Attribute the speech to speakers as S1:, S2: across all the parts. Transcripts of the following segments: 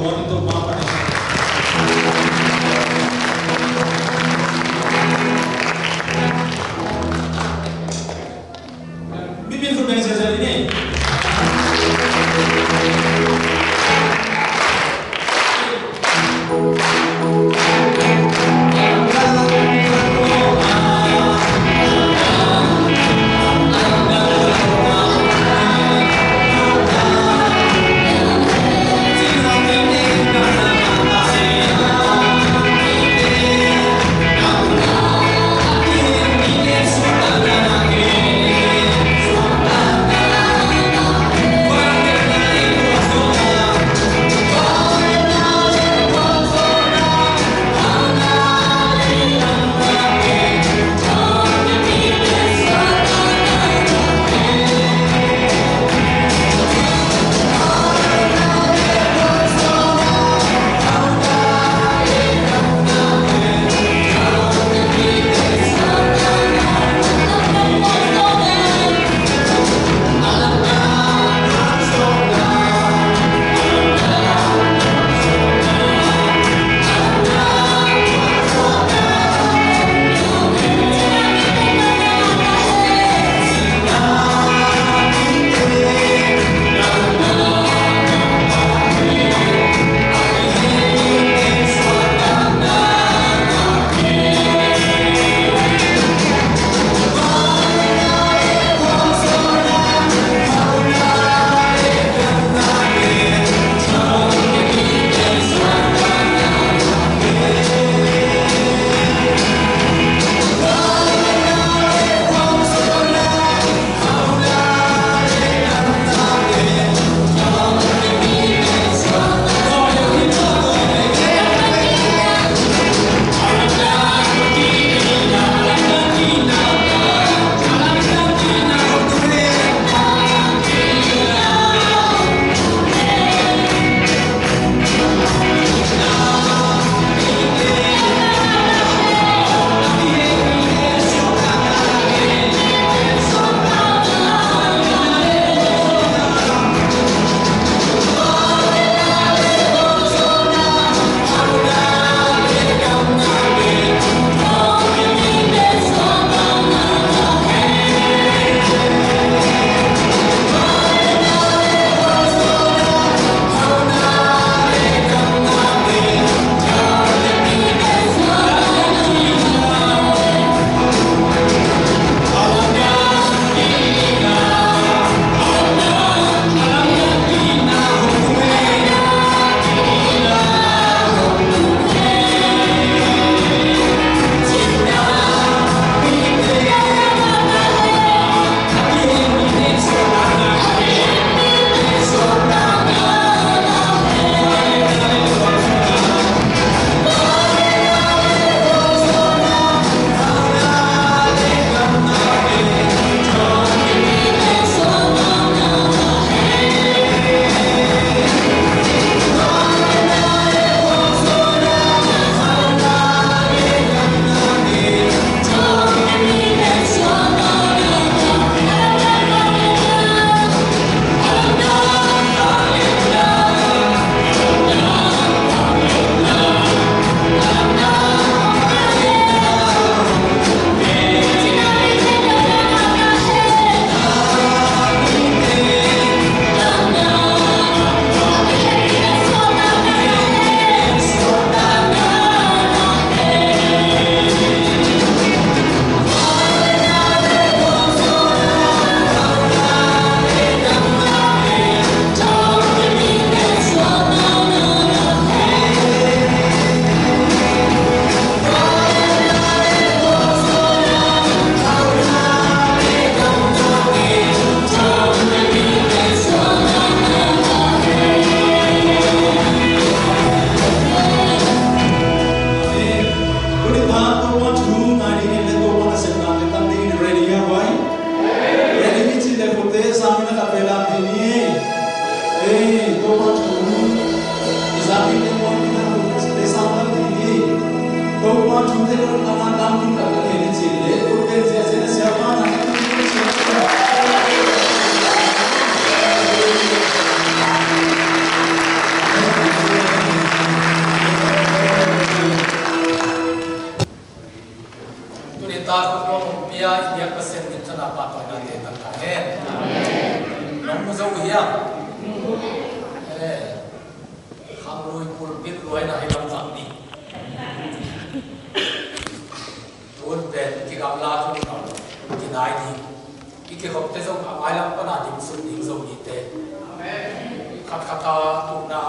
S1: support untuk Mama Vanessa. Mimpin organisasi ini
S2: hiam khang lui pulpit luai na hilam zang ni tuan ben ki gam la tu no ki nai ni ki khop te zong ai lam pa na dim sun ding zong ni te khat khata tu na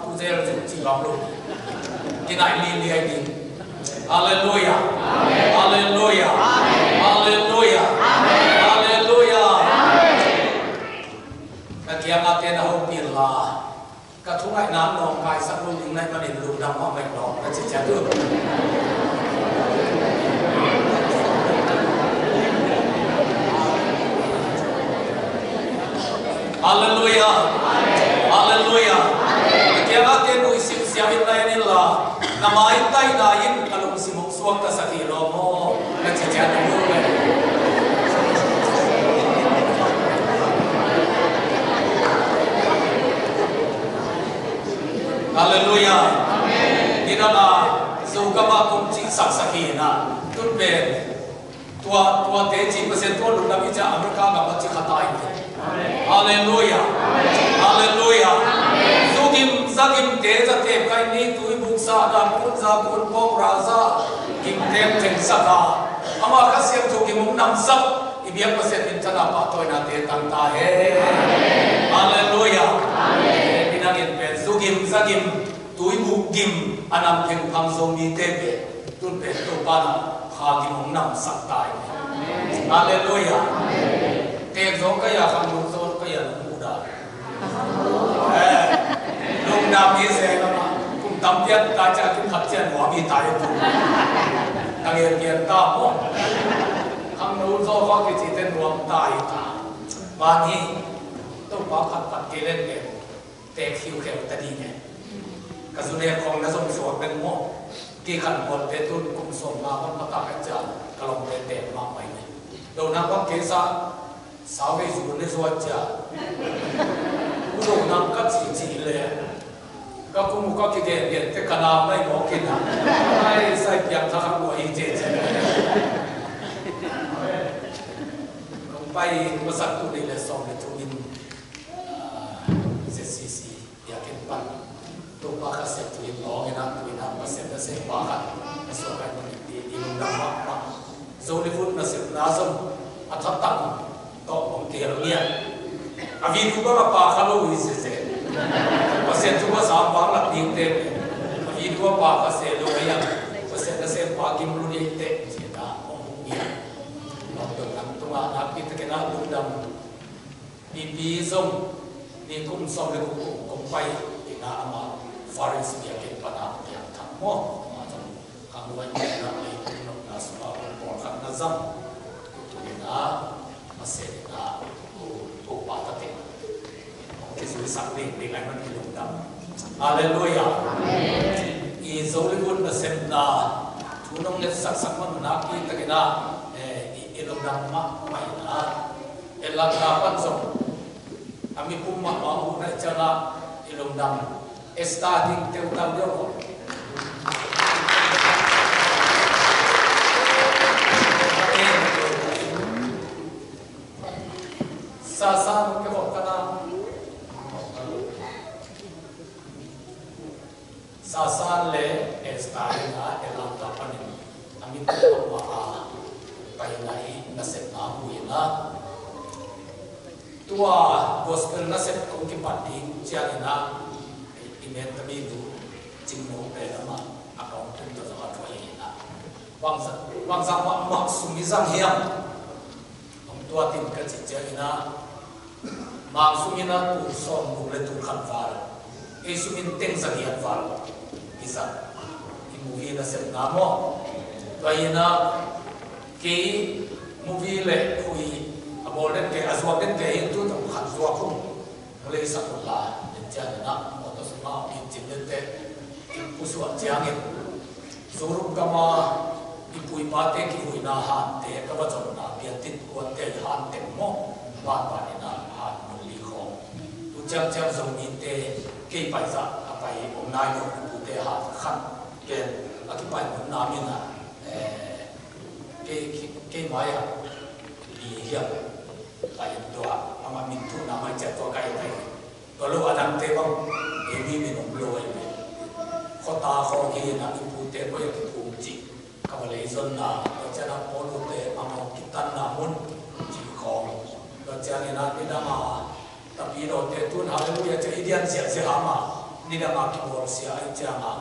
S2: tu zel zong chi gam lu ki nai li li ai ding hallelujah hallelujah hallelujah hallelujah ka kia ma te na ho pi la ka thu ngai nam nong kai sak lu ding nai ma ni lu dam ma mai no ka chi cha tu hallelujah hallelujah kia ma te nu sim siam in nai ni la na mai tai na in kalung simuk suak ta sakhi lo mo ka chi cha tu le hallelujah dina na zukama kum chi sak sakhi na tut be tua te chi percent tua lu na bi cha america ga ma chi khatai hallelujah hallelujah zugim zagim te za te kai ni tui buk sa da kun za kun pong raza kim tem theng saka ama ka siam thu ki mung nam sak ibiak percent in chana pa toy na te tang ta he hallelujah dinangin pe zugim zagim tui buk gim anam theng phang zong ni te pe tun pe to pa na kha ki mung nam sak tai hallelujah te zong ka ya kham lu zong ka ya lu da lung nam ni se na ma kum tam piat ta cha kim khat chen wa bi tai tu ta yen yen ta mo kham lu zo kha ki chi ten ruam tai ta ma ni to pa khat pat ke len ke te khiu ke ta di ne ka zu ne khong na som so ben mo ki khan bol pe tu kum som ma ban pa ta ka cha ka long te te ma mai ne do na pa ke sa sao cái dù nó rồi chả, cú đồ nằm cắt chỉ lệ, các cô mua các cái điện cái canal này bỏ kia nào, ai sai biếng thằng hàng của anh chị, không phải có sắc tu đi là xong để tu in, CCC, ya cái pan, tu ba cái set tu in lo cái nào tu in nào, cái set nó sẽ ba cái, cái số cái nó đi luôn đam mắc, rồi đi phun nó sẽ nát xong, ăn thắt tăng to ông tiền kia, vì chúng ta pa khá lâu rồi sẽ, và sẽ chúng ta sáng bảng là tiền tệ, vì chúng ta pa cái sẽ lâu vậy, và sẽ nó sẽ pa kim luôn đi tệ, chỉ là ông kia, nó được làm chúng ta đã biết cái nào đúng đâm, đi xong, đi cũng xong rồi cũng bay, thì na mà faris dia cái phần nào yang thằng mo, mà trong hàng loài này là đi nó là số bao bỏ khăn nó dâm, thì na mà sẽ là ô ba ta thế, cái sự xác định để lại nó đi đúng đắn, hallelujah, ý dấu lên quân là xem là chú nông nghiệp sắc sắcมันนักที่ตะกี้นะอีลงดังมากไปนะหลักการปัจจุบันอามีปุ่มมาบอกว่าในจังหวะอีลงดังstarting เท่ากันเดียวกันซาซามันก็บอกกันนะซาซาเล่ starting นะหลักการปัจจุบันอามีปุ่มมาไปไหนนั่นเสร็จน้ำหุ่ยนะตัว gospel นั่นเสร็จคงกิปัดดิ้งเจ้าเนี่ยนะอินเนตมีดูจริงโน้ตเลยนะมาอากาศทุ่มตัวจะมาช่วยนะบางสังว่ามักสุมิสังเฮียมของตัวติดกับจิตเจ้าเนี่ยนะมักสุมินะตัวสอนบุกเลยตัวขันฟ้าเอสุมินเต็งสังเฮียมฟ้าพิษอิมูวีนั่นเสร็จน้ำมั้งตัวเนี่ยนะกี่ movie เลยคุยบอลเล่นเกย์สวมเล่นเกย์ตัวต้องขัดตัวคุ้มเลยสักคนละเดินเจ้าเนี่ยนะมอเตอร์ไซค์มาอินจินเล่นเตะผู้สวมเจ้าเนี่ยสูรุกมาอีปุยมาเตะกี่หุยนาหันเตะก็ว่าจะนาเบียดติดกวนเตะหันเต็มหม้อบ้านเนี่ยนะหันมันลีของตัวเจ้าส่งอินเตะเกย์ไปซะไปผมนายกผู้เตะหันขันเกย์อธิบายผมนามินะเกย์ไม่อะดีเหี้ย cái đó mà mình thu nằm ở chợ tôi cái này tôi lúc anh thấy không em đi mình không lôi khó ta khó kia là đi phụ tế có những phụ chỉ các bạn lấy dân là cho nó có lúc tế mà một cái tân là muốn chỉ khó rồi cho nên là đi ra mà tập đi rồi tế tuân hallelujah cho Indian sẽ mà đi ra mà cái bộ sẽ ai cha mà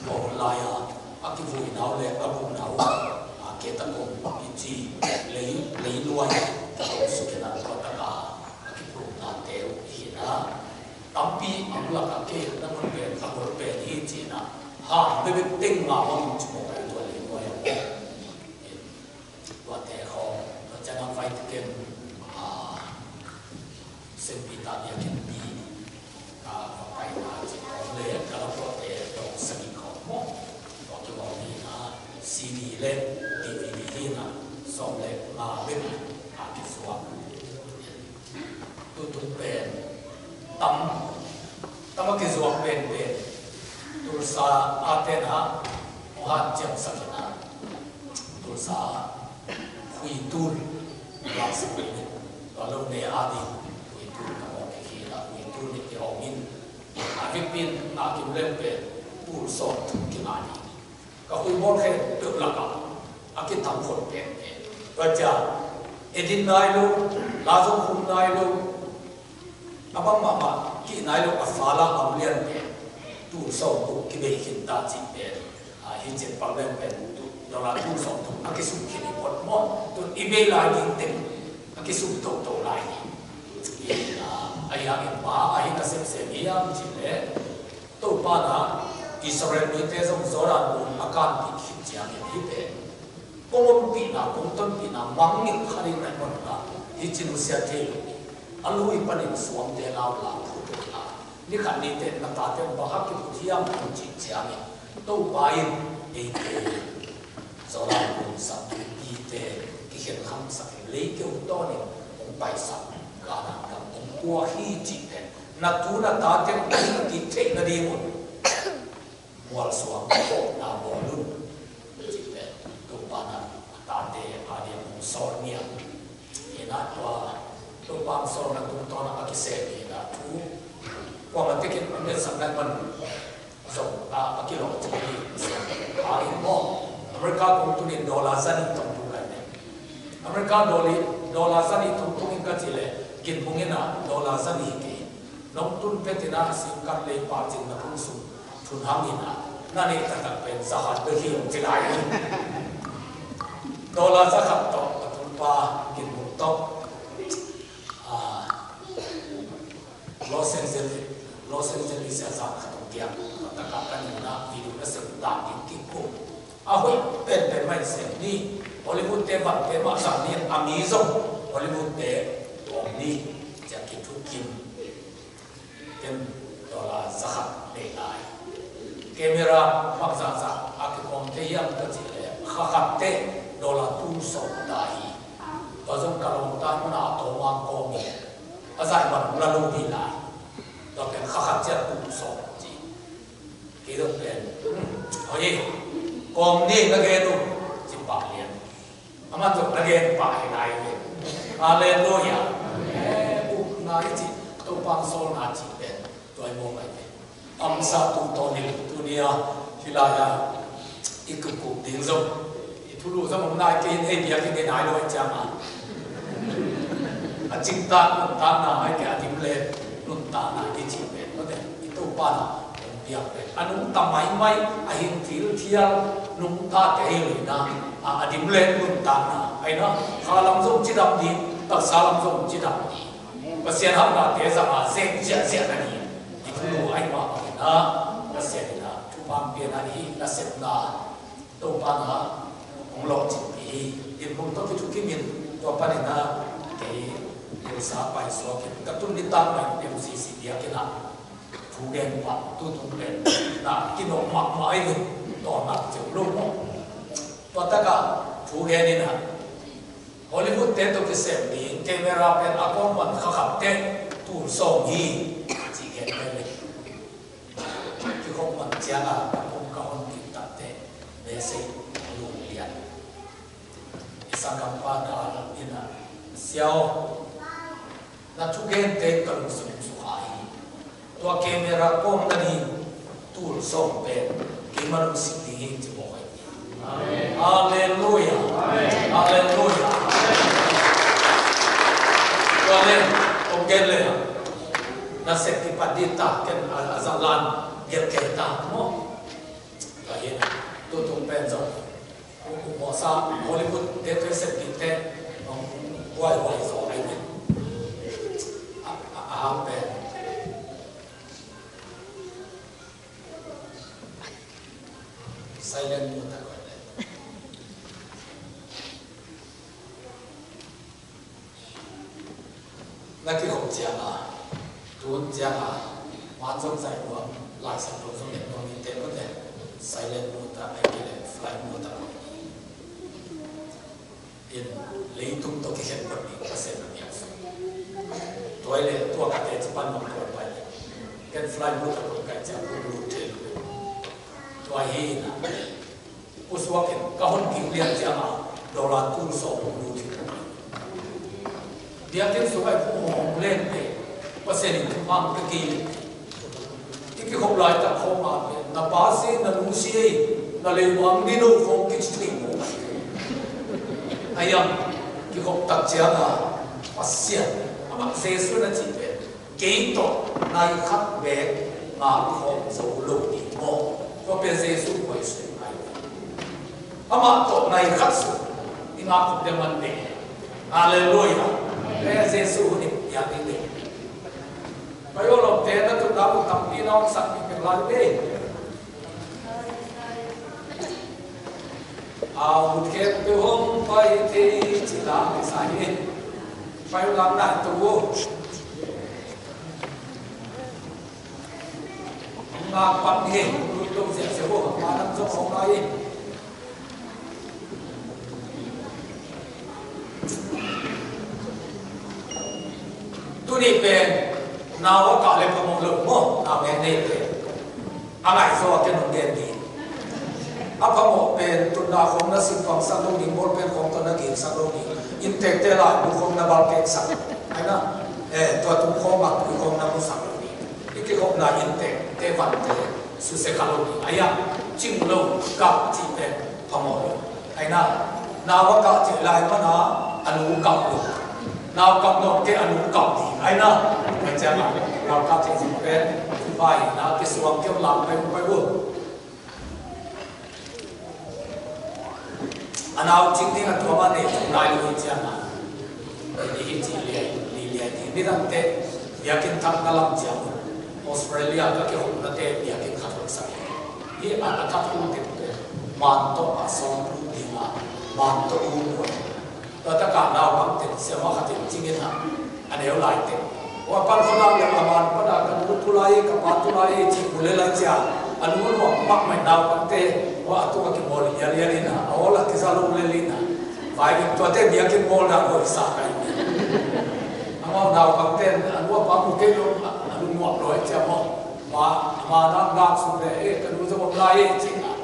S2: bộ lại à cái vui nào lệ à bụng nào cái ta cũng cái gì lấy luôn cái sự kiện là có tất cả cái bụng là đều hiện à tâm bi ông là cái nó muốn về thì chỉ là ha bây giờ tinh mà ông chỉ một cái tuổi lên thôi và thế họ cho nên phải thực hiện sinh bị tạo điều kiện bi phải là chỉ có lẽ cái đó có thể đồng sinh khổ có cái bảo gì là CD lên DVD lên xong lên mà bên cái số tôi về tâm cái số bên tôi sa Athena Mohan James Sakina tôi sa Huy Tur là sự kiện đó lâu nay Adi Huy Tur các ông khi là Huy Tur những cái ông in Philippines kim lên về bull sort cái này các Huy Bon khen được là cả cái thằng khôn bền và cha edit này luôn lá giống khung này luôn abang mama ki nai lo afala am lian pe tu so bu ki be hin ta chi pe hi chen pa ben pe tu do la tu so tu a ki su ki ni pot mo tu i be la ni tem a ki su to lai ni ai ya in pa ai ka se ni am chi le to pa na Israel ni te zong zoran bu akan ki khit chiang ni pe pom pi na pom ton pi na mang ni khari na mon na hi chin sia the alui panin suam te lao la thu la ni khan ni te na ta te ba ha ki thiam ku chi chiang ni to ba in e te zo la ku sa tu pi te ki khen kham sa le ke u to ni ong pai sa ka na ka ong kwa hi chi te na tu na ta te ki te na di mo wal suam ko na bo lu chi te to pa na ta te a di mo so ni e na tôi bám sâu là tôi to là cái xe gì là thú qua mà cái mình sản xuất mình rồi cái lỗ chỗ gì in mo America cũng tôi nên $1 dân tổng thu cái này America $1 dân tổng thu cái gì là kinh phong nghe na $1 dân gì cái nông tuân phép thì na xin cắt lấy ba chân là cũng sung thun hàng gì na này ta đặt bên xã hội bây giờ chỉ lại $1 dân khắp to thun ba kinh phong to Los Angeles sẽ giảm khả năng kiệm và tất cả các những video nó sẽ đạt đến kinh khủng hồi bên máy sẽ đi Hollywood tế vật tế mà giảm liên Mỹ rộng Hollywood tế bóng đi sẽ kịp thu kim tên đó là giá khắc để lại camera hoặc giả cái con thế hiểm cái gì là khắc tế đó là tu sổ đại và giống cả lòng ta nó là tổ mang con mình giải bằng là lâu đi lại đó cái khắc chết tu sổ gì cái đó cái còn đi cái cái đó chỉ bảo liền mà được cái cái bảo này Hallelujah bụng này chỉ tôi bằng số là chỉ bên tôi mua cái âm sa tu to đi tu nia thì là ít cực cực tiếng rộng thu lũ ra một ngày cái bia cái này rồi chăng chính ta na hay cái tìm lên luôn ta na cái chỉ bên có thể itu pan biar bên anh ta mai anh thiêu nung ta cái gì na tìm lên luôn ta na ai nó khá lắm dùng chỉ đập đi ta sao lắm dùng chỉ đập đi và xem hấp là thế rằng dễ cái gì itu lũ anh mà na và xem là chú bang biển anh là xem là tu pan ha ông lộc chỉ bị điểm không tốt cái chú kia miền tu pan na cái điều sa bài số cái các tuần đi tăng này điểm gì gì cái nào thu đen hoặc tu đen là cái nó mặc mãi rồi toàn mặc chịu luôn và tất cả thu đen này nè Hollywood tên tôi cái xem đi camera bên akon vẫn khắc tên tu song hi chỉ cái này chứ không bằng chả là không có hơn kịp tập tên để xây luôn liền sang kampa đã là siao na chu gen te kan sum su hai to camera kom na ni tul som pe ke man si ti ti mo hai amen hallelujah amen hallelujah amen om gen le na se ti padita ken azalan ger ke ta mo ta ye to tung pen zo mo sa Hollywood te te se ti te wai wai zo ai ne amen silent mo ta ko na ki hong jia a tu jia a ma zong zai wo lai san lo zong ne no ni te mo te silent mo ta ai ki le flight mo ta in lei tung to ki hen ko ni ka se na ya toile to ka te pan mo ko pa ken flight mo ta ko ka cha ko lu te to ai na uswakin kahon ki lian cha ma dola tu so lu ti dia ken so ai ko len pe pasen ni mang ke ki ki khom lai ta khom ma na pa se na lu si na le wang ni no khom ki chi mo ayam ki khom tak cha ma pasien ama se su na chi pe ke to nai khat be ma khom so lu ni mo ko pe se su ko se ama to nai khat su inga khom de man de hallelujah le Giêsu ni ya ni de bayo lo te na tu da bu tam pi no sak ni pe la de au ke tu hom pai ti chi la ni sa ni bayo lam na tu wo ma pan he lu tu se se wo ma nam zo hom lai tu ni pe nào có cả lên một lượng một nào nghe đây thế anh ấy so cái nông đen đi áp một bên tuần nào không nó sinh phẩm sang đông đi một bên không tuần nó kiện sang đông đi intake thế lại cũng không nó bao kết sang hay na tôi cũng không mặc cũng không nó cũng sang đông đi cái không là intake thế vẫn thế sự sẽ khá đông đi ấy à chim lâu gặp chỉ bên phòng một hay na nào có cả chỉ lại mà nó anh cũng gặp được nào gặp nó cái anh cũng gặp thì hay naมันจะมาเราเข้าถึงสิ่งเป็นไปนะที่สวงเกี่ยวหลังไปบุญอันเอาจริงที่กันตัวมันเนี่ยนายรู้จักนะนี่ที่จีเลียที่นี่ตั้งแต่อยากกินทักนั่งลำเจ้าออสเตรเลียก็เกี่ยวกับแต่อยากกินขัดรถสักนี่อันทักพูดถึงมันต้องอาศัยรู้ดีมามันต้องรู้ว่าแต่ถ้าการเราบางทีเสียมาขัดจริงๆนะอันเดียวหลายเต็มว่าปันคนเราอย่างอามันปันกันรู้ทุไลกับปันทุไลจีบุเลไลจ้าอันนู้นว่าปักไม่ดาวปันเตว่าตัวกินโมลยาลีนะเอาละที่ซาลูเลลีนะฝ่ายตัวเตบียกินโมลนะโอ้ยสักไงอันว่าดาวปันเตอันว่าปักมุกเกลอันนู้นหมดเลยจ้ามาดักสุดเลยกันรู้จะว่าไลจริงอ่ะ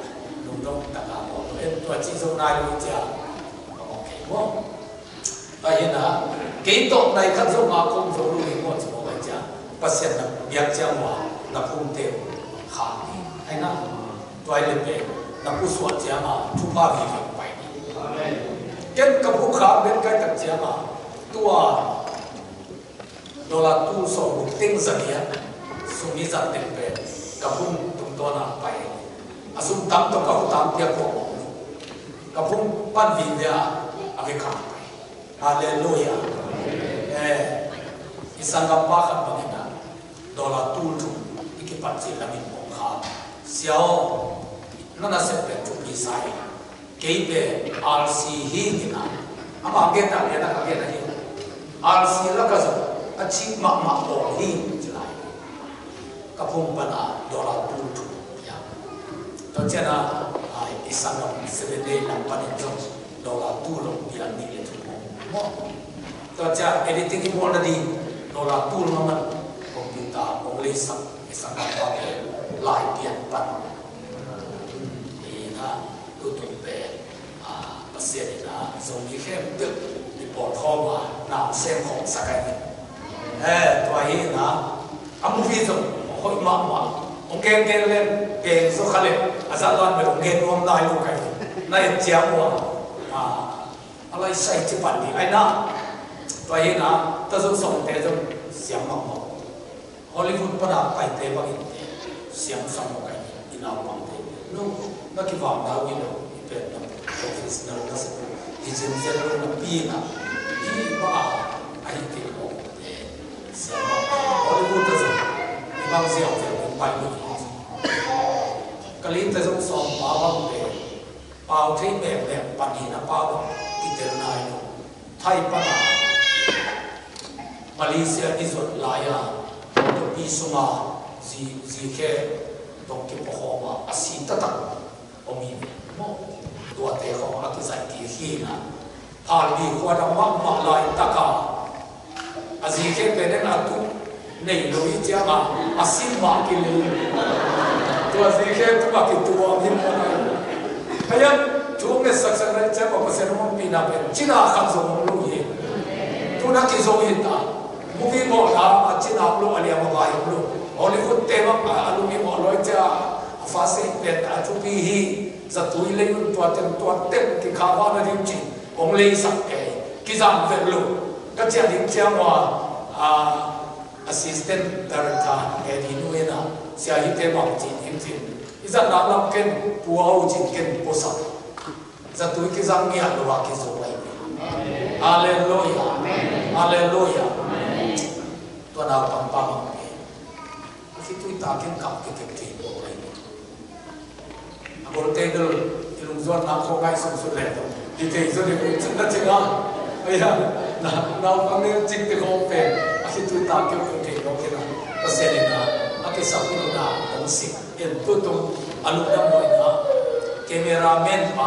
S2: นุ่มนุ่มตะการบอกตัวจีนนายรู้จ้าโอเคว่าไอ้นะกี่ตัวในขั้นสมาคมสรุปหมดสมองจ้าเปอร์เซ็นต์นักเบียดจังหวะนักพุ่งเตะขาดไอ้นะตัวเล็กเองนักผู้สวดจ้ามาทุกภาควิถีไปเก็บกับผู้ขาเป็นการตัดจ้ามาตัวโดนตู้ส่งบุกติ้งเสียสุนิจัดเต็มเป็นกับพุ่งตุ้งตัวนักไปอาสุนตั้มตัวกับพุ่งตั้มเดียบของกับพุ่งปั้นวิญญาอเมริกาHaleluya. Isang kapakan Panginoon. Dola tulong ikipansin namin mo ka. Siyaw na nasepet yung isay. Kaibe RC na. Ama agenda yan ang agenda niyo. RC lakaso at si makmakong hinilay. Kapumpa na dola tulong. Ito siya na isang 7 day ng paninjong dola tulong bilang nilito. तो अच्छा एडिटिंग की बोल रही Nora tool नमन computer English सब ऐसा काम है लाइव पियन पर ये ना YouTube पे बस ये ना जोनी के bill bỏ kho mà nào xem khổng sa cái tôi hi na movie rồi hội mà ông kêu lên kêu số khá lên azan loan về ông kêu ông lại luôn cái này chéo quá alai sai chỉ bản đi ai na tôi hi na ta dùng song thế dùng xiang mỏng mỏng Hollywood bắt đầu phải thế bằng xiang song một cái nào bằng thế nó cái vòng nào như nào về nó professional nó sẽ thì dân dân nó pin à pin mà ai thì nó xiang mỏng Hollywood ta dùng thì bằng dẻo dẻo cũng bay được cái lính ta dùng song bao bằng thế bao thế mềm mềm bản hình nó bao cái tên này nó thay bằng Malaysia đi rồi lại à tôi đi xuống à gì kia đồng cái bộ họ mà xin tất cả ông mình mò tua thế họ là cái giải kỳ khi na phản bị qua đằng mắc lại tất cả gì kia bên đây là tu này lối chia mà xin mà cái lối tua gì kia tu mà cái tua mình mò này bây giờ chúng mình sắc sắc này chắc có sẽ nó bị nào bên chỉ là khăn dùng lối gì tu đã cái dùng hiện tại movie mo na chỉ nào lối anh em mà lối Hollywood tema alumi mo loi cha fase pet a chu pi hi za tui le un tua tem ki khawa na dim chi ong le sak ke ki jam ve lu ka cha dim cha mo assistant director e di nu ena sia hi te bang chi him chin iza na lam ken pu au chin ken po sa za tui ki jam ngia lo wa ki zo lai hallelujah hallelujah tua na pam pam khi tôi ta kiến cặp cái thì bộ này, còn tên là lùng doan nam không ai sống suốt lẻ đâu, thì thế rồi thì cũng rất là chừng đó, bây giờ nào có nên chỉnh thì không phải, khi tôi ta kiến cái thì nó cái nào, có sẽ là cái sao cái nó là đồng xịt, em tôi tung alu đam mọi nó, cameraman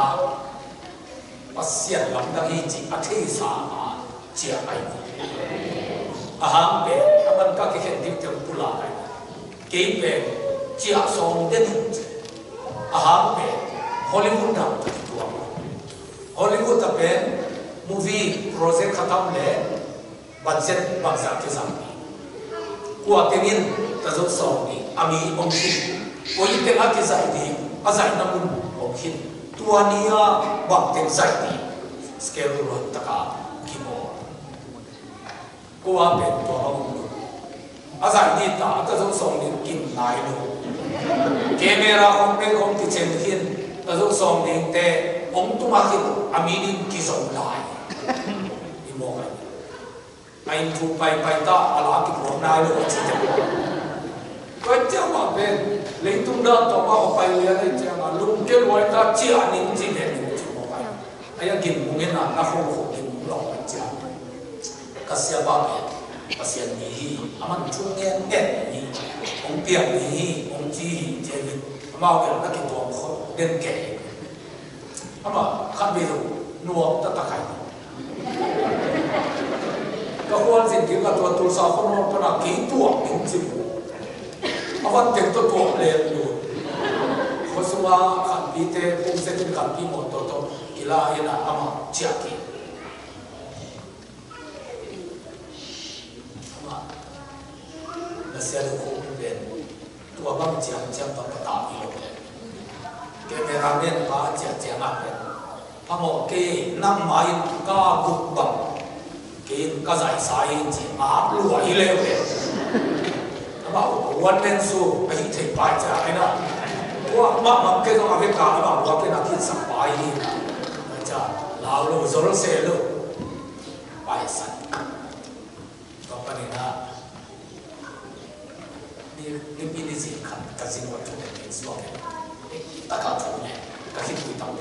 S2: mà xiên lắm đang hi chỉ thấy sao chia ai, hàng bé, anh các cái hiện tượng trong tu la này cái về chia song đến về Hollywood nào Hollywood tập về movie project khát vọng để budget bằng giá cái giảm qua tiếng Anh ta dùng song đi ami ông khi có những tiếng cái giải đi giải năm ông khi tua nia bằng tiếng giải đi scale rồi tất cả keyboard qua bên tua ông giải đi ta dùng song đi kim lại luôn camera không nên không thì xem thiên ta dùng song đi te ông tu mà khi ami đi kí song lại đi mua cái anh thu bay ta ala cái bộ này luôn chỉ cho cái cháu mà bên lấy tung ra tao mà bay lên đây cháu mà lung cái loại ta chỉ anh nhìn chỉ để nhìn chú mua cái anh kim mua cái nào nó không kim mua lỏng cái cháu cái xe ba bên pasien ni aman chung nghe ni ông piang ni ông chi je ni mau cái nó cái tuồng khó đen kệ ama khăn bị rồi nuông ta khai cái quan gì cái tuồng sao không nó là kỹ tuồng mình chịu aman tiếng tuồng lên luôn có số mà khăn bị thế cũng sẽ đến khăn bị một tổ cái là hiện là ama chia kỹ sẽ được hỗ trợ tua băng chém băng cái tạo như vậy cái cameraman phá chém ăn vậy phá một cái năm máy ca gục bằng cái giải sai chỉ áp lụa như leo vậy nó bảo one man show ấy thì phải trả cái nào tua mà cái đó cái cả nó bảo cái nào thiên sẵn bài đi chả lão lô rồi xe lô bài sẵn company naนี่มีสิ่งขัดกับสิ่งวัตถุเป็นส่วนตะการถูกเนี่ยก็คิดคุยต่อไป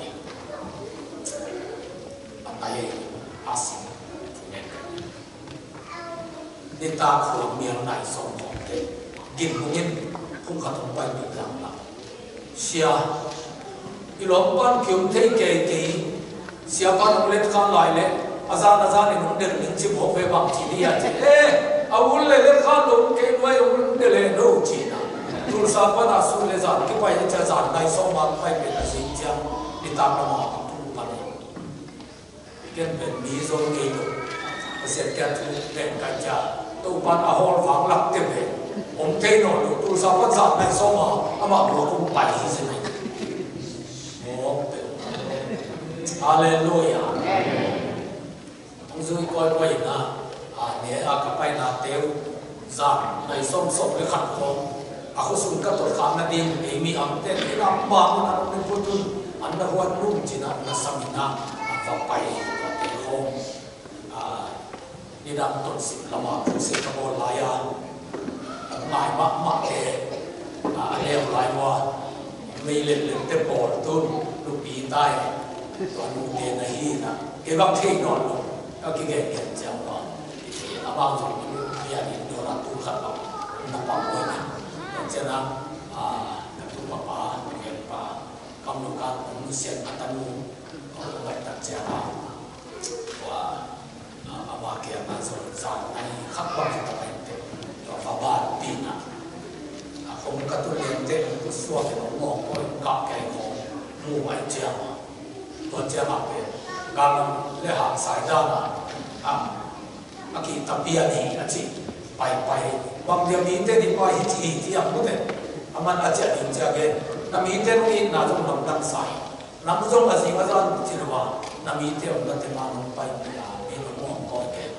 S2: อะไรอาศิถูกเนี่ยนี่ตาขวางเมียนไหนสองของเด็กกินพวกนี้พุ่งขัดลงไปมีหลังหลังเสียอีหลงบ้านเขียวเทเกย์เสียบ้านเล็กข้างลายเล็กอาจารย์นี่น้องเด็กหนึ่งชิบหกไปบางทีนี่อาจจะเอาวุ้นเลยเล็กข้าลงเกณฑ์ไว้เอาวุ้นเลยโน่จีน่ะทุลสาปนาสุเลจานที่ไปจะจานในสองวันไปเป็นสิ่งที่ติดตามมาทุกวัน cái bên mỹ rồi cái đó sẽ cái thứ bên cái cha tôi bắt à hol vắng lặng tiếp về ông thấy nó được tôi sao bắt giặc này xong mà bố cũng phải như thế này Hallelujah ông dưới coi na nè các bài na tiêu giặc này xong cái khăn không aku suka terkana dia ini amte ina bangun anak putun anda buat nung cina anda samina apa pai apa home di dalam tonsip lama tonsip kamu layan ngai mak ke leo laiwa milen te bol tun lupi tai tuan mungkin nahi na kebang thei non lo kaki ke jam ba abang jom dia ni dorat tu khat ba nampak boleh cho nên các tu papa các pa kamukan manusia atanu orang tak jaga wah apa kia masuk zat ini khakbang kita itu fabar tina aku kata lente itu suatu ngomong kau kayak ngomong mai jaga tuan jaga apa kalau lehat saya aki tapian ni aci pai bang dia minta di pai hiti yang betul aman aja di jaga na minta ni na jom nam sai nam jom asing asan cilwa na minta orang teman pai ya ini ngomong kau ke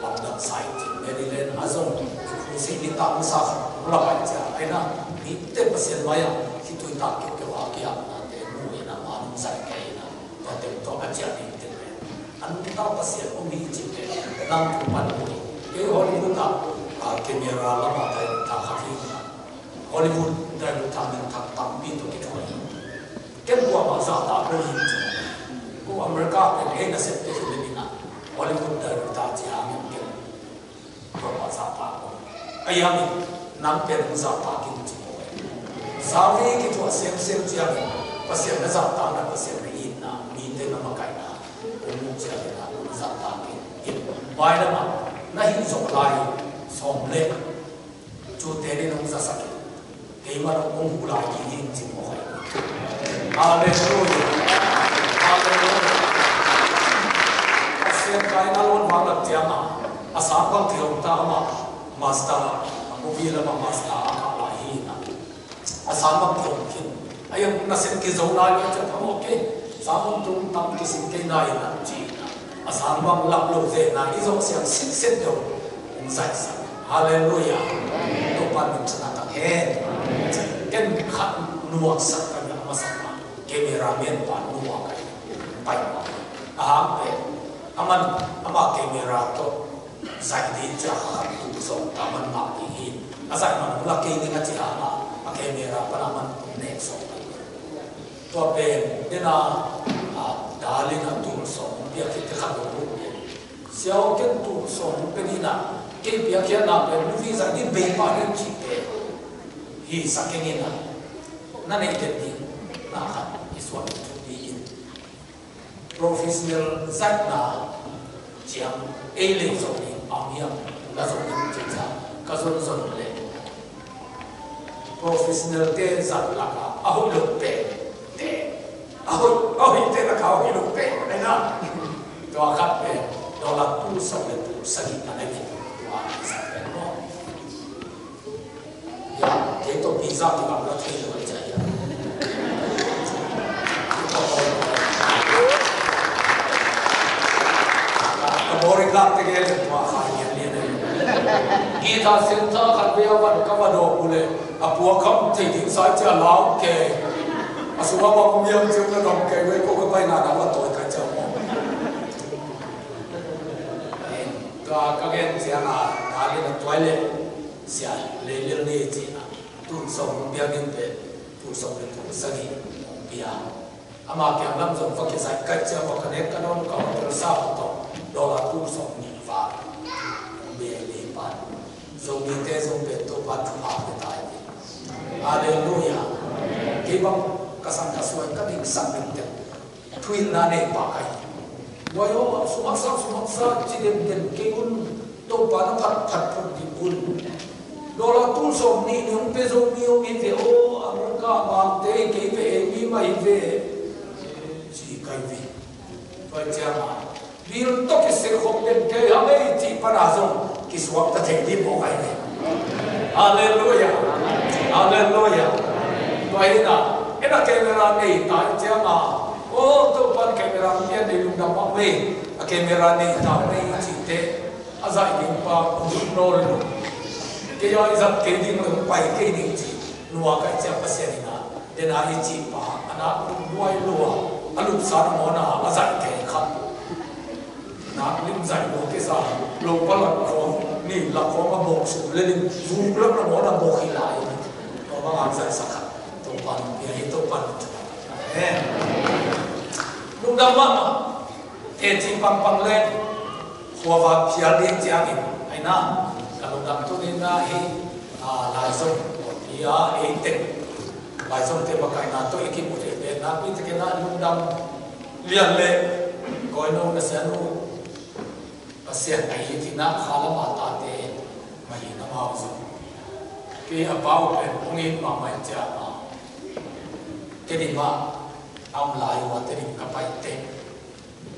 S2: nam sai jadi len azom kusi di tak usah mulai aja ena minta pasien maya itu tak ke wakia na temu ina manum sai ke ina tapi to aja di anta pasien umi cipte nam tuan ni ke Hollywood kamera lama dari tak hati Hollywood dari tamen tak tampi tu kita ni kan gua masa tak boleh gua Amerika kan nasib tu ni na Hollywood dari tak jam kan gua masa tak ayam nampak masa tak kita sahaja kita sem jam pasien masa tak nak pasien ni na minta nama kaya umum jam na masa tak kita baik dah nahi soklai somle chu tere nong sa sak ke ma ro ong hu lai ki hin chi mo hai hallelujah asen kai na lon ma la tia ma asa pa ti ong ta ma master ko bi la ma master ka la hi na asa ma ti ong kin ayam na sen ki zo na ya cha tham okay sa mong tum tam ki sin ke na ya chi asa ma lap lo ze na i zo siang sin set do sai sai Hallelujah. Tuhan menceritakan kan hak nuak sakkan yang masalah kameramen pan nuak kai pai pa pe aman ama kamera to sai di jah tu so aman ma hi asai man la ke ni ngaji ama kamera pan aman ne so to pe dena dalina tu so dia kita khat do siao ken tu so pe ni na cái việc kia làm về movie giải đi bề mặt đến chỉ để hi sắc cái này na này cái gì na khác is what to be in professional giải na chẳng A level rồi đi ông hiệp là rồi đi chính xác cái rồi này professional cái giải là cả ông được bề để ông thế là cao ông được bề này na đó khác bề đó là tu sâu để tu sâu này cái tổ pizza thì bạn đã thấy rồi chạy cái bори gặp cái cái là quá khai nhận liền này đi ta xin ta khăn bia vẫn các bạn đồ bule bùa không thì tiếng sói chưa láo kề số bao bao nhiêu chưa có đồng kề với cô cái bay nào đó là tội cái chồng các em sẽ là cái là toilet sẽ lấy lên đây chỉ là tu sống bia bên bên tu sống bên tu sagi bia ama cái làm giống phát cái giải cách cho các em cái đó có một sao đó đó là tu sống nhị phá bia lý bàn giống như thế giống bên tu bàn tu học cái tài Hallelujah cái bằng cái sang cái suy cái định sang bên thế thuyền là này bà cái wayo sumaksa chỉ đem cái un tu bàn nó phát phục đi un đó là tu sống ni những cái giống như mình về ô America mà thế cái về mi mày về chỉ cái gì vậy chăng bil to ki se khop den ke ha ei ti para zong ki swak ta thei di mo kai ne hallelujah hallelujah toy na ena camera nei ta cha ma o to pan camera ni de lung da ma we a camera nei ta nei chi te azai ding pa no lo ke yo izat ke ding lo pai ke ding chi nuwa ka cha pasya na de na hi chi pa ana nuai lo alup sa mo na azai ke khat na lim zai lo ke sa lo pa la ko ni la ko ma bok su le lim zu la mo na bok hi lai to ma ang zai sa khat to pan ya hi to pan lung da ma te chi pang pang le khwa va phia de chiang in ai na ka lung dam tu ni na hi lai song ya e te lai song te ba kai na to iki mu te na pi te ke na lung dam lian le ko no na sa no pasien ai ti na khala ma ta te ma hi na ma zo ke a ba o pe ngi ma ma cha ma ke di ma am lai wa te di ka pai te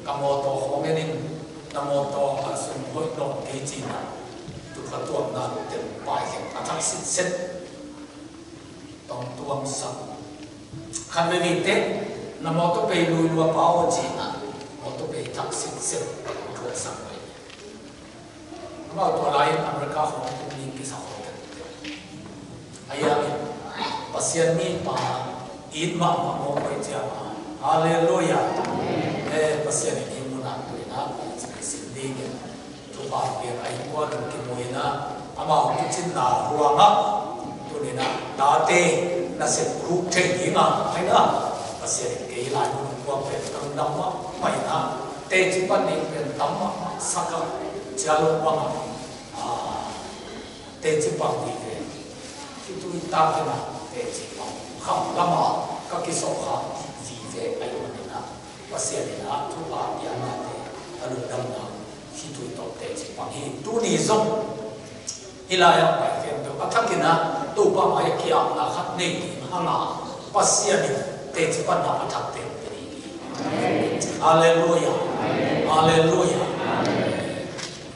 S2: ka mo to ho me nin na mo to a sun hoi no ke chi na tu kha tu na te pai ke ka thak sit set tong tuam sa khan me ni te na mo to pe lui lu pa o chi na mo to pe thak sit set ko sa mai ma to lai America ho ku ni ki sa ho aya pasien ni pa in ma mo ko cha hallelujah pasien ni mo na tu na sin ding tu ba ke ai ko ki mo ina ama tu chin na ruanga tu ni na da te na se khu the ni ma ai na pasien ke lai ko pe tang dam ma mai na te chi pa ni pe dam ma saka chalo wa te chi pa ni ke tu ta ke na te chi pa kham lama ka ki so kha vi ve ai ma ni na pasien ni na tu ba ya na te alu dam na khi tu to te chi pa hi tu ni zong ilaya pa ke to athakina tu pa ma ya ki am na khat nei hanga pasien ni te chi pa na athak te hallelujah hallelujah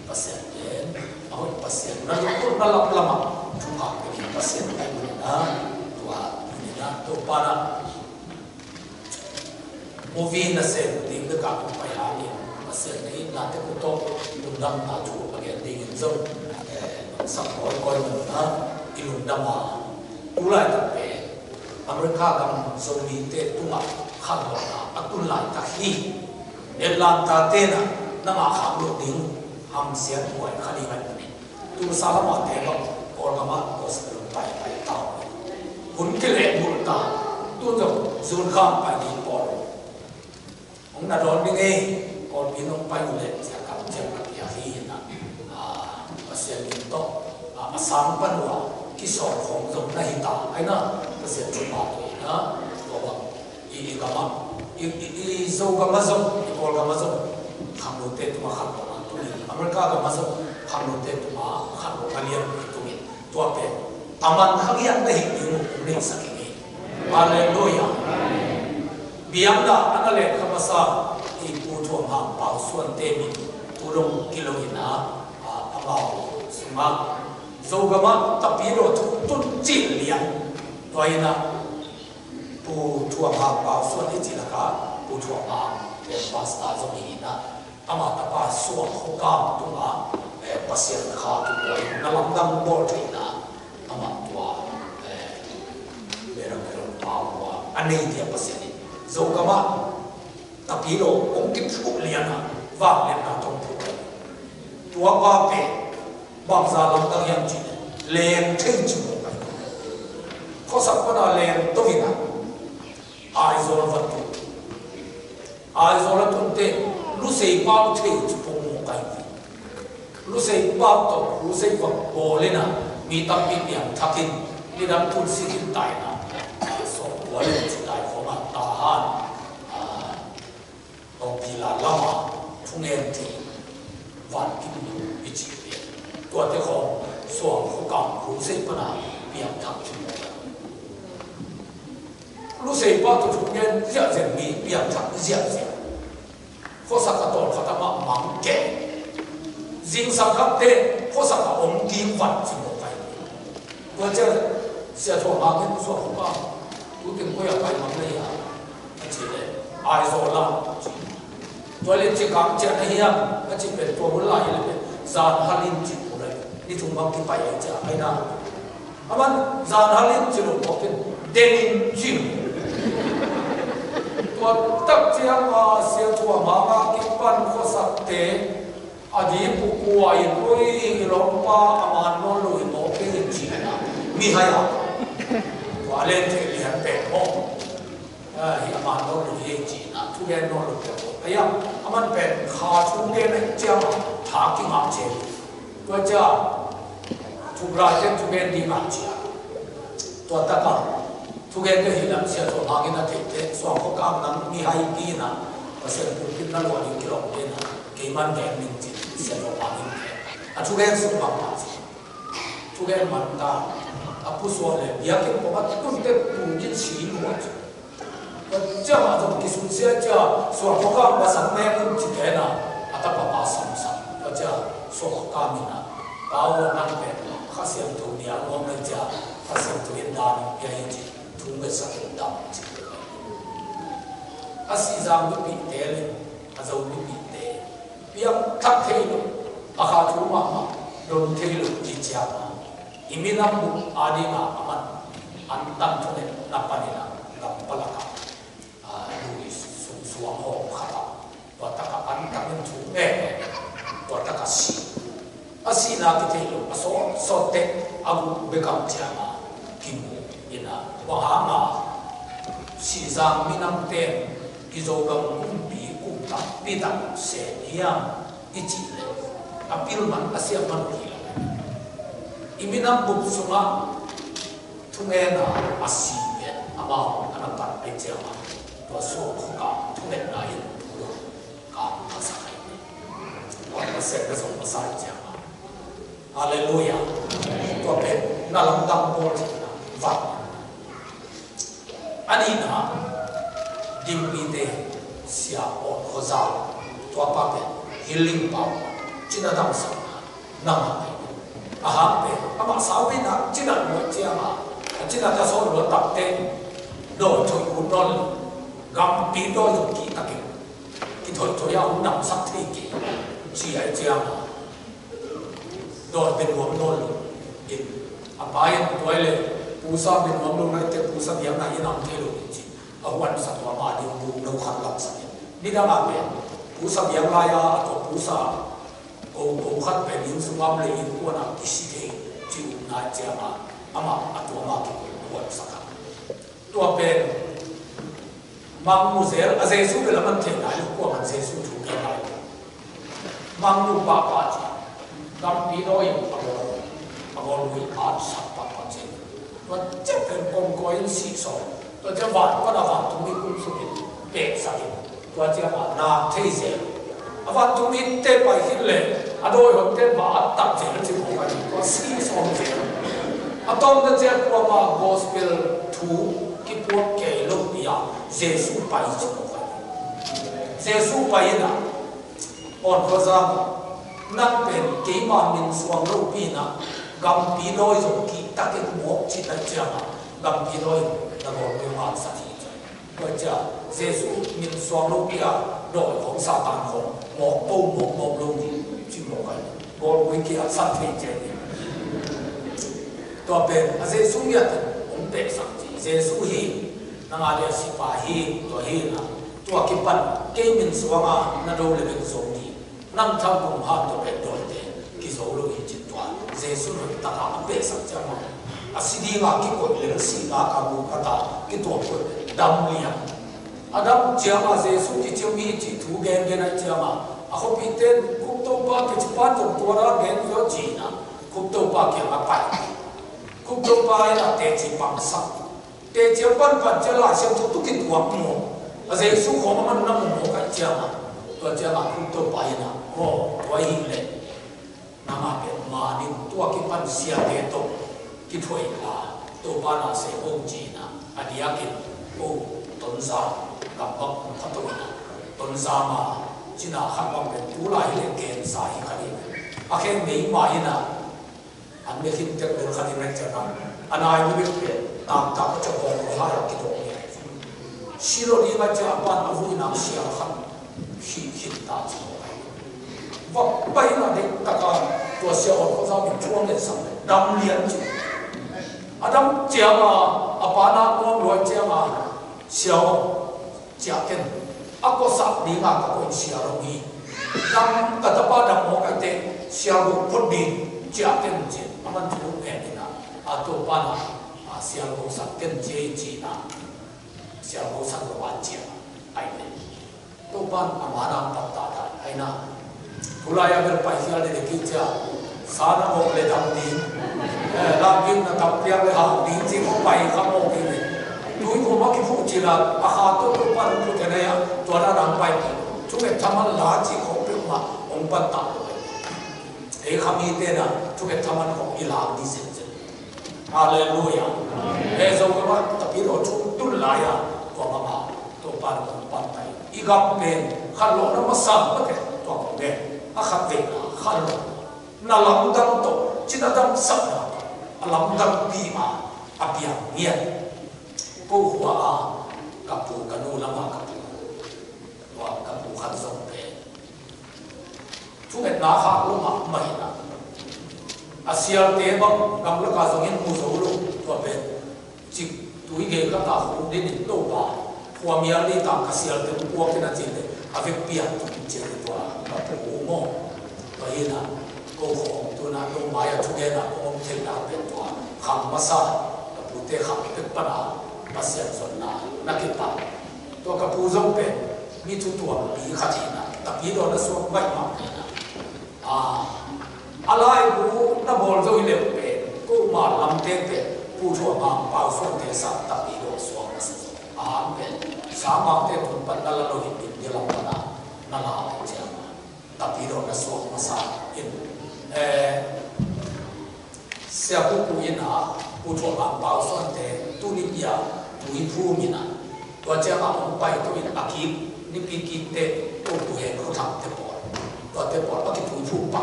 S2: pasien ahoi pasien na tu na lap lama tu ha ke pasien ai na tua ni na to para movie na se ding de ka pa ya ni pasien ni na te ko to lung dam na chu again ding in zone sam ko na ilung dam ma tu lai ta pe America gam so ni te tu ma khang lo na atun lai ta hi Atlanta te na ma khang lo ding ham sian huai khali ban ni tu sa la ma te ba or ga ma ko sa lo pai pai ta hun ke le mu ta tu to zun kham pa ni po ông na ron ni nge kon pin ông pai le sa ka jem ka ya hi na pasien ni to asam pan wa ki so khong zong na hi ta ai na pasien chu ma to na to ba i ga ma i zo ga ma zo i ko ga ma zo kham lo te tu ma kham to tu ni America ga ma zo kham lo te tu ma kham lo ka lian tu ni to pe aman khang ya na hi ni mo ni sa ki ni hallelujah biang da ana le khamasa i pu thom ha pa suan te mi tu long kilo ina amao suma zo ga ma tapi ro tun chi lian toina pu thom ha pa suan ni chi la ka pu thom ha e pasta zo ni na ama ta pa suan ho ka tu ma e pasien kha tu ai na lam dam bo thai na ama tua bera bera pa wa anei dia pasien zo kama tapi lo ông kịp phụ liền à và liền nào trong phụ tua ba pe bằng ra lòng tăng yang chỉ liền thấy chịu một có sắp có nào liền tôi nghĩ là ai zo là vật tu ai zo là tuần tê lúc xây bao thấy chịu một cái lúc xây bao to lúc xây vật bò lên à mi tâm mi miệng thắc in đi đâm tuần sĩ in tài na so quá lên chỉ tài khó mà ta han ông đi là lama thung em thì vạn kim bị chỉ biếtตัวที่เขาส่วนเขาเก่ารู้สึกปัญหาเปลี่ยนทางชีวิตรู้สึกว่าตัวทุกเงินเสียเสียมีเปลี่ยนทางเสียเสีย khó sắc cả tổ khát mà mắng kẻ riêng sang khắp tê khó sắc cả ông kim vật chỉ một cái tôi chơi sẽ thua mà cái số không bao tôi tìm quay ở phải mắng đây à chỉ để ai rồi làm tôi lên chỉ cảm nhận này hiểm nó chỉ về tôi muốn lại là giàn halin chỉ của đây đi thùng băng cái bài ấy chả ai nào aman giàn halin chỉ được một cái denim jean tôi tập chiang à sẽ thua mà cái pan khó sắc tê adi pukua iloi ilompa aman no lui mo ke chi na mi haya wa len te lian pe mo hi aman no lui chi na thu gen no lu pe aya aman pe kha thu ge na chang tha ki ma che to cha thu bra chen thu gen di ma chi to ta ka thu gen ke hi lam sia to ma ge na te so ko kam nam mi hai ki na pa se pu kin na lo ni ki lo de na ke man ge min chi sẽ có bao nhiêu à chú em sống bằng gì chú em mình ta à bố số này bây giờ cái bộ mặt tôi cái bùn cái xí luôn và chứ mà trong cái số xe chứ số học các bạn sáng nay cũng chỉ cái nào à ta bảo bà sáng sáng và chứ số học các mình à bảo năng về khá xem thủ nhà ông này chứ khá xem thủ hiện đại bây giờ chỉ thủ cái sáng hiện đại chỉ à sĩ giang bị té lên à giàu bị biang thắc thế luôn, à khá chú mà đồn thế luôn chỉ chả mà, iminam bu adi mà aman, an tan cho nên napa ni na, napa palaka, lui suang ho khata, và ta cả an ta nên chú nghe, và ta cả si na cái thế luôn, so te, abu bekam chả mà, kim ina, và hả mà, si giang minam te, izogam kumpi kumta, pitam se hiam ichi le apil man asia man ki iminam buk sunga thungena asi ye ama anata ai chama to so khoka thungen na yin ka asa kai wa ase ka so asa chama hallelujah to pe na lam dam por va ani na dimite sia o khoza to pa pe healing power china dam sa na ma aha pe ama sa we na china mo chia ma china ta so lo tap te do thoi ku non gam pi do yo ki ta ki thoi thoi ya nam sak thi ki chi ai chia ma do ben wom non in apayan toile pusa ben wom lo na te pusa biam na yin am the lo chi awan sa to ma di bu no khat lam sa ni da ma pe pusa biang la ya to pusa o khat pe nin sumam le in ko na ki si the chi na cha ma ama ato ma ki ko sa ka to pe mang mu zer a jesu pe la man the na ko man jesu thu ke na mang mu pa pa chi gam pi do yin a go lui a sa pa pa che to che pe kom ko in si so to che va pa da va tu mi ku su pe sa ki to che ma na thei se avan tu mi te pa hi le adoi ho te ba ta che che ko ka to si so che atom da che ko ma gospel thu ki po ke lo ya jesu pa hi ko ka jesu pa ina on ko za nan pen ke ma min suang lo pi na gam pi loi zo ki ta ke mo chi ta cha ma gam pi loi da go me ma sa thi ko cha jesu min suang lo pi a độiของซาตานของหมอกปูหมอกลงที่ชื่อหมอกกันบอลวิกิอาสัตว์ที่เจนี่ตัวเป็นอาเจสุยัดผมเป็นสังเจสุฮีนางอาเดียสิปาฮีตัวฮีนะตัวกิปันเกมินสวงานาดูเลเป็นสงทีนั่งทำบุญหาตัวเป็นโดยเตกิโซโลหิจิตตัวเจสุนตาหาเป็นสังเจมาอาศิดีมากิกดเลนสีนาคาบุกตากิตัวคนดำเลียAdam jama Yesu ki chumi chi thu gen gen ai jama ako piten kup to pa ki chipa to tora gen yo chi na kup to pa ki ma pai kup to pa ya te chi pam sa te chi pan pan cha la sem tu ki tuam mo a Yesu ko ma man na mo ka jama to jama kup to pa na ko to hi le na ma pe ma ni to ki pan sia te to ki thoi la to pa na se o chi na adia ki o ton sa gặp bậc thất tu tôn sa mà chỉ là hàng bằng bên tú lại lên kèn sai khá đi à khen mấy mà ina anh biết hiện tượng được khá đi này cho nó anh ai mới biết tạm tạm cho bọn nó hai cái đồ này siro đi mà cho bạn ở vui nam siêu khăn hít ta cho và bây là để tất cảตัวเสียออกเขาเป็นช่วงเด็ดสัมดำเลี้ยงจุอาดำเจ้ามาอาปานาโน้มรวยเจ้ามาเสียวเจ้าเก่งอาก็สับดีมากกับคนเสียเรามีดำกัตปาดำหัวกันเตะเสียวพอดีเจ้าเก่งจริงมันถูกแผ่นดินนะอาตัวปานาเสียวสับเก่งเจจีนะเสียวสับระวันเจ้าไอ้เนี่ยตัวปานอามานาปัตตาได้ไอ้น่ะทุลายอาเบลไปที่อะไรเด็กที่จะสารโมเลดำดีลาบินนะกับเรียกเลยหาดีจริงเขาไปเขาโมกินเลยดูผมว่าคิดพูดจีละอาหารตัวตัวปั้นพูดกันเลยตัวนั้นดังไปทุกเมื่อทำมันหลาจีของเปรี้ยวมาองค์ปั้นตัดเอ้คำนี้เต้นะทุกเมื่อทำมันของอิหร่านดีเสร็จฮาเลลูยาเอ้สมมติว่าตะกี้เราชุดตุลายาตัวมาตัวปั้นไปอีกับเป็นขันโลน้ำมันสั่งก็แค่ตัวของเด็กอาขัดเด็กขันโลน่าลำดังโตจินดำสักนะลำดังปีมาอภิยังเงียบกูหัวกับปูกันนูละมากับปูว่ากับปูขันส่งเพทุกเอ็ดนาข้าลุมาไม่นะอาเซียเตบังกำลังการส่งเงินมูโซลุตัวเป็นจิกตุยเกย์ก็ตาหูดินโตบาพวกเมียนี่ต่างกับเซียเตบังพวกที่นั่นจริงเลยอาเวเปียตุเจริญตัวกับปูโม่ตัวเองนะโกหกตัวนั้นตัวหมายทุกอย่างนะผมเทนดาวเป็นตัวคำมาซากับผู้เตะคำเป็นปัญหามาเสียส่วนนานักกีฬาตัวกับผู้ทรงเป็นมีทุกตัวปีขัดหินะแต่ปีโดนส่วนไม่มาอะไรผู้นักบอลจะอิเล็กเป็นกูมาลำเตะเป็นผู้ช่วยมาเป่าส่วนเทสัตแต่ปีโดนส่วนเป็นสามารถเตะผลปันนั่นเราเห็นเดียวกันนะนั่นแหละเจ้าแต่ปีโดนส่วนมาซาอินเสียผู้คุยนะผู้ช่วยมาเป่าส่วนเทตุนิยาตุยผู้มีนะตัวเจ้ามาผมไปตุยอาคีนี่ปีกิเตตัวผู้เห็นเขาทำเตปอดตัวเตปอดอาคีตุยผู้ไป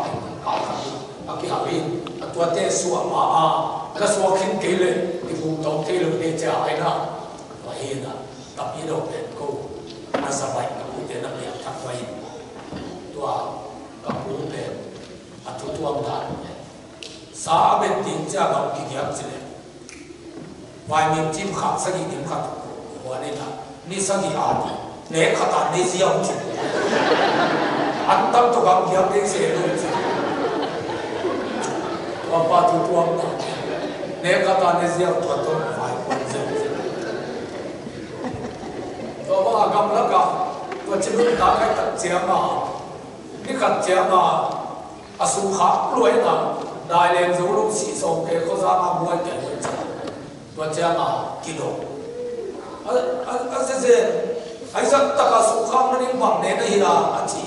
S2: เอาทำอาคีหาวินตัวเตสัวมาแล้วสัวขึ้นเกลือที่ผู้ต้องเกลือเดจ้าไอ้นะตัวเห็นนะแต่ปีโดเป็นกูน่าสบายกับผู้เตนักเรียนทักไว้ตัวกับผู้เป็นทุกตัวมันสาเป็นติงจ้ากับกิจวัตรเลยวายมีจิ้มขับสักกี่จิ้มขับหัวนี่นะนี่สักกี่อาทิตย์เนื้อขัดอันนี้เสียงจุดอันตั้งตัวกับกิจวัตรเสียเลยจุดว่าป้าทุกตัวมันเนื้อขัดอันนี้เสียงตัวต้นวายคนเสียตัวว่ากำลังกับตัวจิ้มตาให้ตัดเจียมานี่ขัดเจียมาอาสุขาลวยนะได้เรียนรู้ลูกศิษย์ส่งเกเขาสร้างมวยแก่คนจ้าตัวเจ้ามากิโลเสียไอ้สัตว์ตะการสงครามนั้นบังเนนฮิราอาจี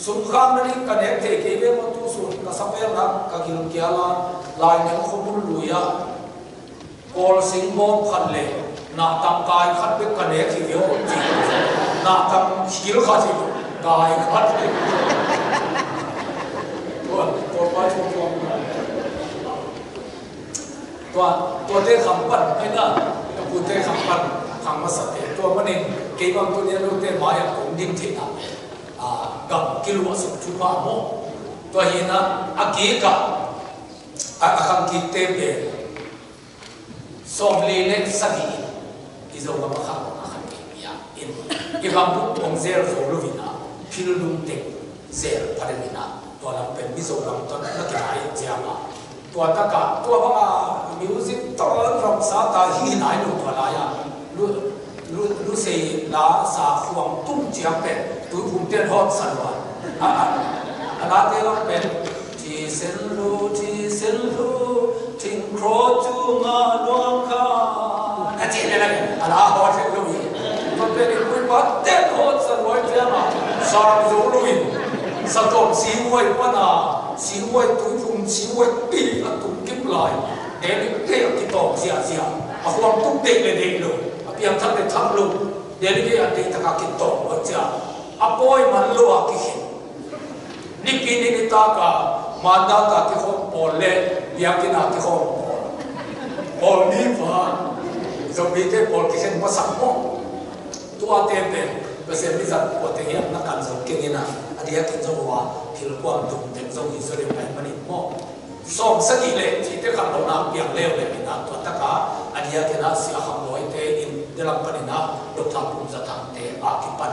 S2: สงครามนั้นกันเองเทกีเวมันตุสุนกษัตริย์รักกักิลเกียลาลายนั้นขบุลลุยากอลสิงบอมขันเล่นาตังกายขัดเป็นกันเองที่เดียวจีนาตังขีลขัดที่กายขัดตัวป้าชมตัวเตะคำปั้นไอ้นั่นกับผู้เตะคำปั้นคำมาสัตย์ตัวมันเองเกี่ยวกับตัวนี้เราเตะมาอย่างผมดิ้นที่นั่นกับกิโลสุดทุกวันโมตัวเห็นนะอากีกับอาคังกิเตเปสมลีเล็กสักทีอิโซกับข้าวอาคังกิมีอินอีกคำพูดองเซอร์โซลูวินาพิลลุงเต็กเซอร์พาร์มินาตัวเราเป็นมิโซลำต้นนักกีฬาเจ้ามาตัวตะกะตัวว่ามิวสิกตอนรับสาตาฮีนายลูกตัวลายรู้เสียลาสาขวงตุ้งเจียเป็นตัวภูมิเตียนฮอตสันวันอันนั้นเรียกเป็นที่เส้นรู้ทิ้งโครจูงาดวงข้านั่นจริงเลยนะอันนั้นฮอตเส้นรู้มันเป็นคุยว่าเตียนฮอตสันวันเจ้ามาสารจูรู้สะดวกสีไว้ปัญหาสีไว้ตุ้ยพุ่งสีไว้ปีอันตุ้งกิบลายเดี๋ยวนี้เกี่ยวกับต่อเสียอาความตุ้งเด็กเลยเด็กเลยเพียงท่านได้ทำลงเดี๋ยวนี้อันนี้ถ้ากินต่อว่าจะ apoi man lo ki hin ni pini ni ta ka manda ta ki khom pole biakina ki khom pol ni fa zo bi te pol ki hin masak mo tua te pe pesen ni zat ko te hiam na kan zo kengina adia kin zo wa thil kwam dum te zo hi so le pai mani mo som sagi le chi te kan lo na piang le le na to ta ka adia ke na sia ham loi te in delam panina dok tham pum za tham te a ki pan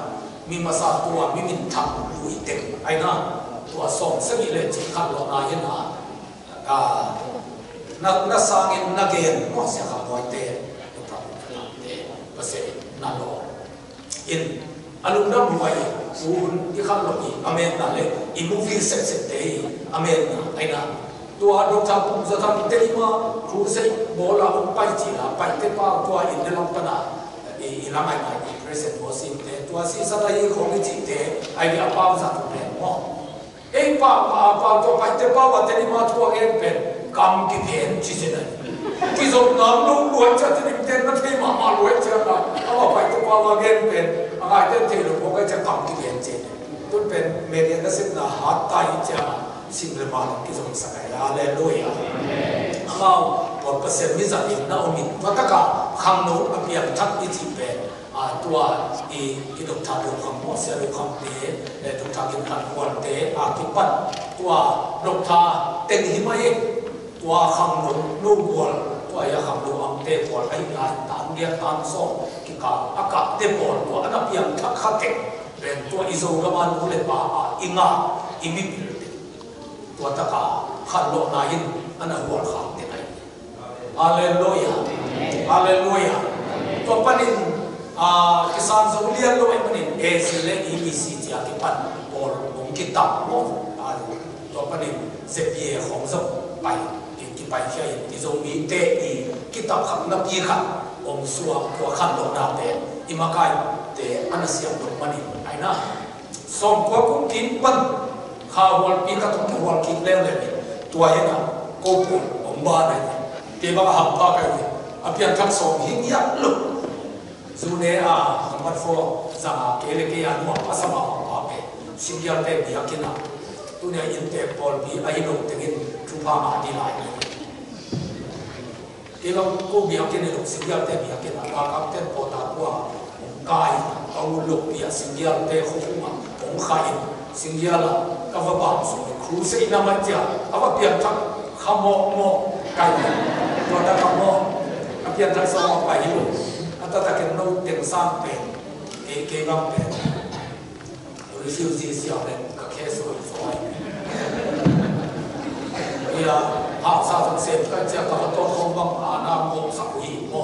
S2: mi masa tua mi min tham lui te ai na tua som sagi le chi kan lo na yin ha na sangin na gen mo sia ham loi te dok tham pum za tham te pesen na lo in alumna buai un ki kham lo ni amen na le i movie set set te amen na ai na tua dok tham pum za tham te ma khu sei bola un pai chi la pai te pa tua in de lam pana i la mai mai present was in te tua si sa dai ko ni chi te ai ya pa za tu le mo ei pa to pai te pa wa te ni ma tua en pen kam ki pen chi se na ki zo na no lo cha te ni te na te ma lo cha na awa pai te pa wa gen pen ai te te lo ko cha kam ki pen che tu pen media na sit na hat tai cha sinh le ma ki zo sa kai hallelujah amao wa pasem mi za in na omin wa ta ka khang no apiam thak ni chi pe a tua i dok tha do kham mo se do kham te le dok tha kin kan wan te a ki pan tua dok tha ten hi mai tua kham no no bol tua ya kham do am te bol ai la tan dia tan so ki ka aka te bol tua ana piam thak kha te ben tua izo ga man le pa a inga imi tua ta ka khan lo na hin ana hual kham te ai hallelujah hallelujah to panin kisan zo lian lo ai panin e sile EBC ti ki pan or ong ki tap mo to panin se pie khong zo pai ki pai khai ti zo mi te i ki tap kham na pi kha ong suwa ko khan lo na te imakai te ana siam lo mani ai na som ko kum kin pan kha wal pi ka tum wal kin le le tua he na ko pu ong ba na te ba ha pa ka ni apian thak som hin ya lu zune a mat fo za ke le ke ya no pa sa ma pa pe sim ya te bi akina tu ne in te pol bi ai no te ngin thu pa ma di lai ke lo ko bi akina lo sim ya te bi akina ka ka te po ta kwa kai au lu bi sim ya te khu ma ong khai sim ya la ka va ba so khu se ina ma ja aba pian thak khamo mo kai to ta khamo apian thak so ma pa hi lo ta ta ken no ten sang pe ke bang pe refugee sia le ka ke so so ai ya ha sa ta se ka ja ka to khom bang ana mo sa hi mo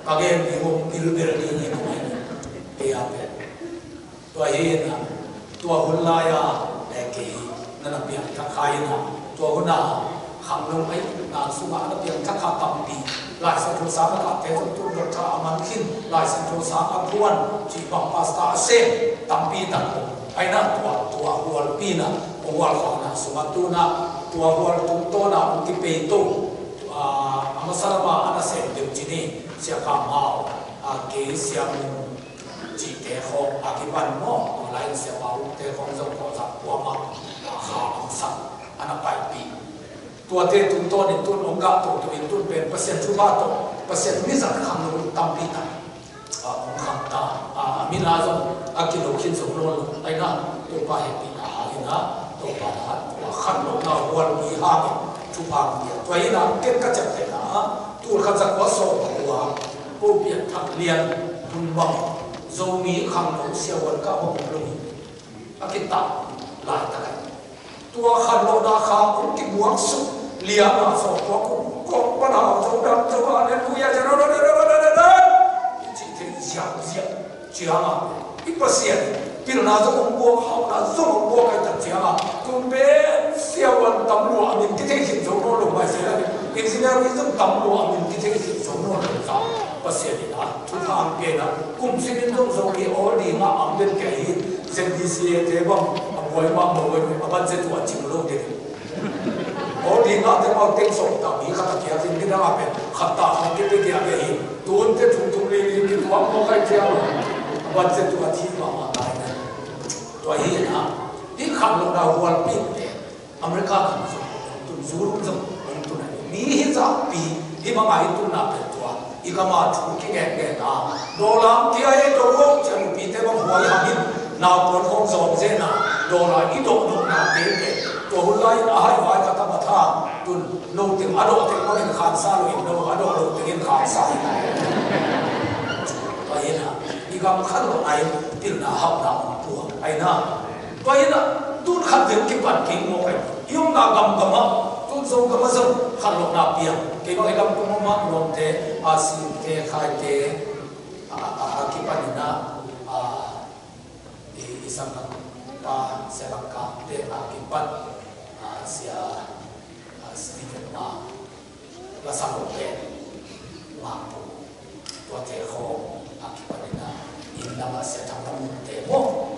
S2: ka ge ni mo bil ber ni ni mo pe ya pe to ai na to hun la ya le ke na na pi ta khai na to hun na kham no ai na su ma na pi ta kha tam pi lại sang thua sáng cả thế chúng tôi được thà aman khin lại sang thua sáng ăn thuan chỉ bằng pasta xem tam pi tam ai na tua hual pi na hual kho na sumatu na tua hual tum to na ti pe to amasalama ana sem dem chini sia ka mau a ke sia mu chỉ te kho a ki ban mo lại sia mau te kho zo ko sa kwa ma ha am sa ana pai pi tua te tum to ni tun ong ga to in tun pen pasien thu ba to pasien mi za kham no tam pi ta ong kham ta mi na zo akilo khin zo lo ai na to pa he pi na ha ina to pa ha wa khan lo na wal bi ha ni thu pa ni to ai na ken ka chak te na tu kha za ko so wa po pi thak lian tun ba zo mi kham no sia wal ka ho lo ni akita la ta ka tua khan lo na kha ko ki buak su lia na so ko pa na so dam so hallelujah ja ra chi te sia chia ma i pasien pil na zo ko bo ha na zo ko bo ka ta chia ma tum be sia wan tam lo amin ki te hin zo no lo mai se la engineer wi zo tam lo amin ki te hin zo no lo sa pasien ni na tu tham pe na kum sin zo zo ki all di ma am ben ke hi zen di si te bam boy ma mo boy aban se tu achim lo de o di na te ma teng so ta mi kha ta kia tin ki na pe khata ha ke pe kia ke hi tun te thum thum le li ki tu mo kai kia aban se tu athi ma ma ta na ตัวเห็นนะที่ขับรถดาวหัวปีเนี่ยอเมริกาขับรถตุนซูรุมจงตุนนี่เห็นจากปีที่บางไอ้ตุนนับเป็นตัวอีกมาถูกแก่แก่นะโดลาร์ที่ไอ้ตัวรู้จะมีปีเต็มหัวอย่างนี้นาปวดห้องสองเส้นนะโดลาร์อีโดนนาเต็มเลยตัวหุ่นไล่อาหารไว้กับธรรมชาติตุนโนติมอโดติมก็เห็นขาดซาลุยโนอโดโนติมขาดซาตัวเห็นนะอีกมาขันรถไอ้ติลนาหับนาตัวไอ้นะตัวเห็นนะตุนขัดเดินกี่ปันกี่โมงไอ้ยงนากำกำมาตุนส่งกำมาส่งขันรถนาเปียงกี่บางไอ้กำกำมาลงเตอาศิเตขายเตกี่ปันนี่นะอีสังกัดปาเสลักกาเตกี่ปันเสียสตีเฟนมาละสังกัดเตมาปุ๊ตัวเตโคกี่ปันนี่นะอินดามาเสียทางตะมุนเตโม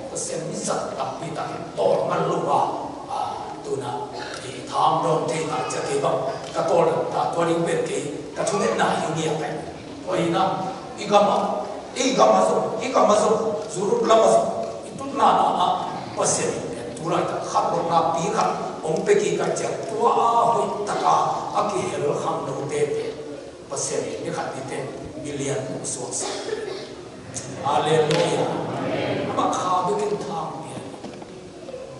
S2: ก็เสียมิสัตตับปีตักโตมันลุว่าตัวน่ะที่ทำโดนที่อาจจะกี่บังกระโตนตัวนี้เป็นกี่กระทุ่มหน้าอยู่เนี่ยไปตัวนี้นะอีกมาส่งซูรุปลามาส่งอีตุน่าภาษาตัวอะไรต่างขับรถนาปีขับองค์เปกี้กันเจ้าตัวหุ่นตะกาอากิเฮลล์ขับรถเตะภาษานี่ขัดนี่เตะมิลเลียนสวงสักอาเลลูยามาข้าไปกินทางเนี่ย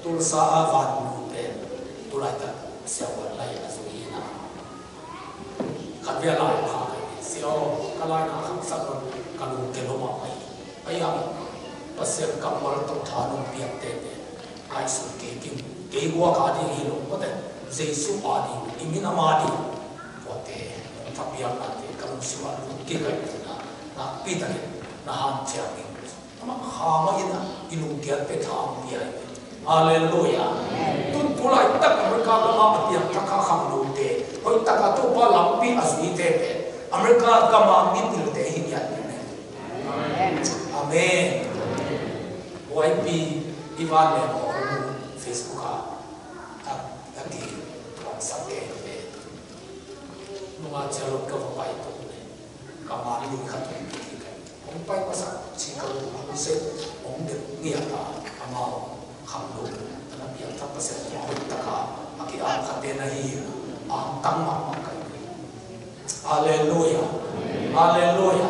S2: ตุลสาวันนูเตะตัวอะไรต่างเสียวันไรนะสุนีนะขัดเวลาพาเสียวกลายนะขับสักวันกันลุกเกลมาไปยังภาษากำมัลตุธานุเปียเตเตไอสุเกกินเกวัวกาดีฮิโลก็แต่เจสุอาดีอิมินามาดีพอเตทับยังนั่นเตกำลังสิวันลุกเกกันนะปีตันนะฮันเชียกินมาข้ามาอินะอินุเกียเปทามเปียฮาเลลูยาตุนตุลายตักอเมริกาก็มาเปียทักข้าขังลุกเตเฮ้ยตักตัวปลาลัมปีอสุยเตเปอเมริกาก็มามิติลเตหิยันอาเมนไว้ปีอีวานเนี่ยออกมาเฟซบุ๊กอ่ะที่ของสังเกตเลยนุ่งอาจจะลดก็ไปตรงนี้ก็มาลุยขัดที่กันผมไปภาษาชิคาโกผมเซ็ตผมเด็กเนี่ยอามาคำลุยแต่ละเพียงทับภาษาที่คนตะการอากิอาขัดเดนฮีตั้งมากันฮาเลลูยาฮาเลลูยา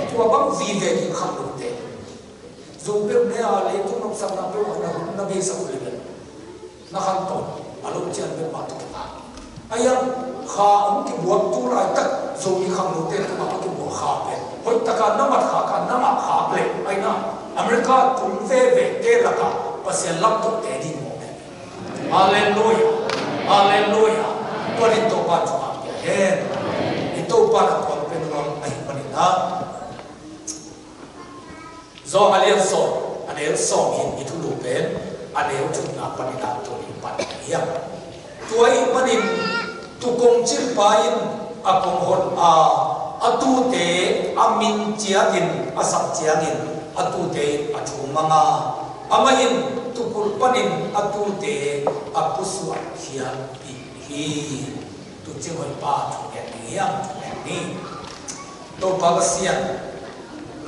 S2: ตัวบังวีเวกิคำลุยเตซูเปอร์เนี่ยอะไรทุกนกสังนับเป็นวันนับเบสอุลิเบนนักขันต้นอารมณ์เจนเป็นมาตุกาไอ้ยังข้าอุ้งที่บวชตุลาตักซูมีคำลุยเตตุมาที่บวชข้าเป็นคนตะการน้ำมันขากันน้ำมันขาเป็นไอ้นั่นอเมริกาตุนเวเวเตลักาภาษาลับตุเตดิโมเมฮาเลลูยาฮาเลลูยาตัวนี้ตัวบ้านจุมาเห็นนี่ตัวบ้านตัวเป็นรองไอ้ปนินะโซอาเลโซอันนี้โซหินอิทุลูเป็นอันนี้จุดนับปณิธานตัวนี้ปัญญาตัวอีปนินตุกงจิลปายินอากงหดอตูเตอามินเจียกินอาสักเจียกินอตูเตอจุมังอามายินตุกุลปนินอตูเตอปุสวะเขียปีฮีตุจิหอยปาทุกแห่งนี้ทุกแห่งนี้ตัวบางเสียง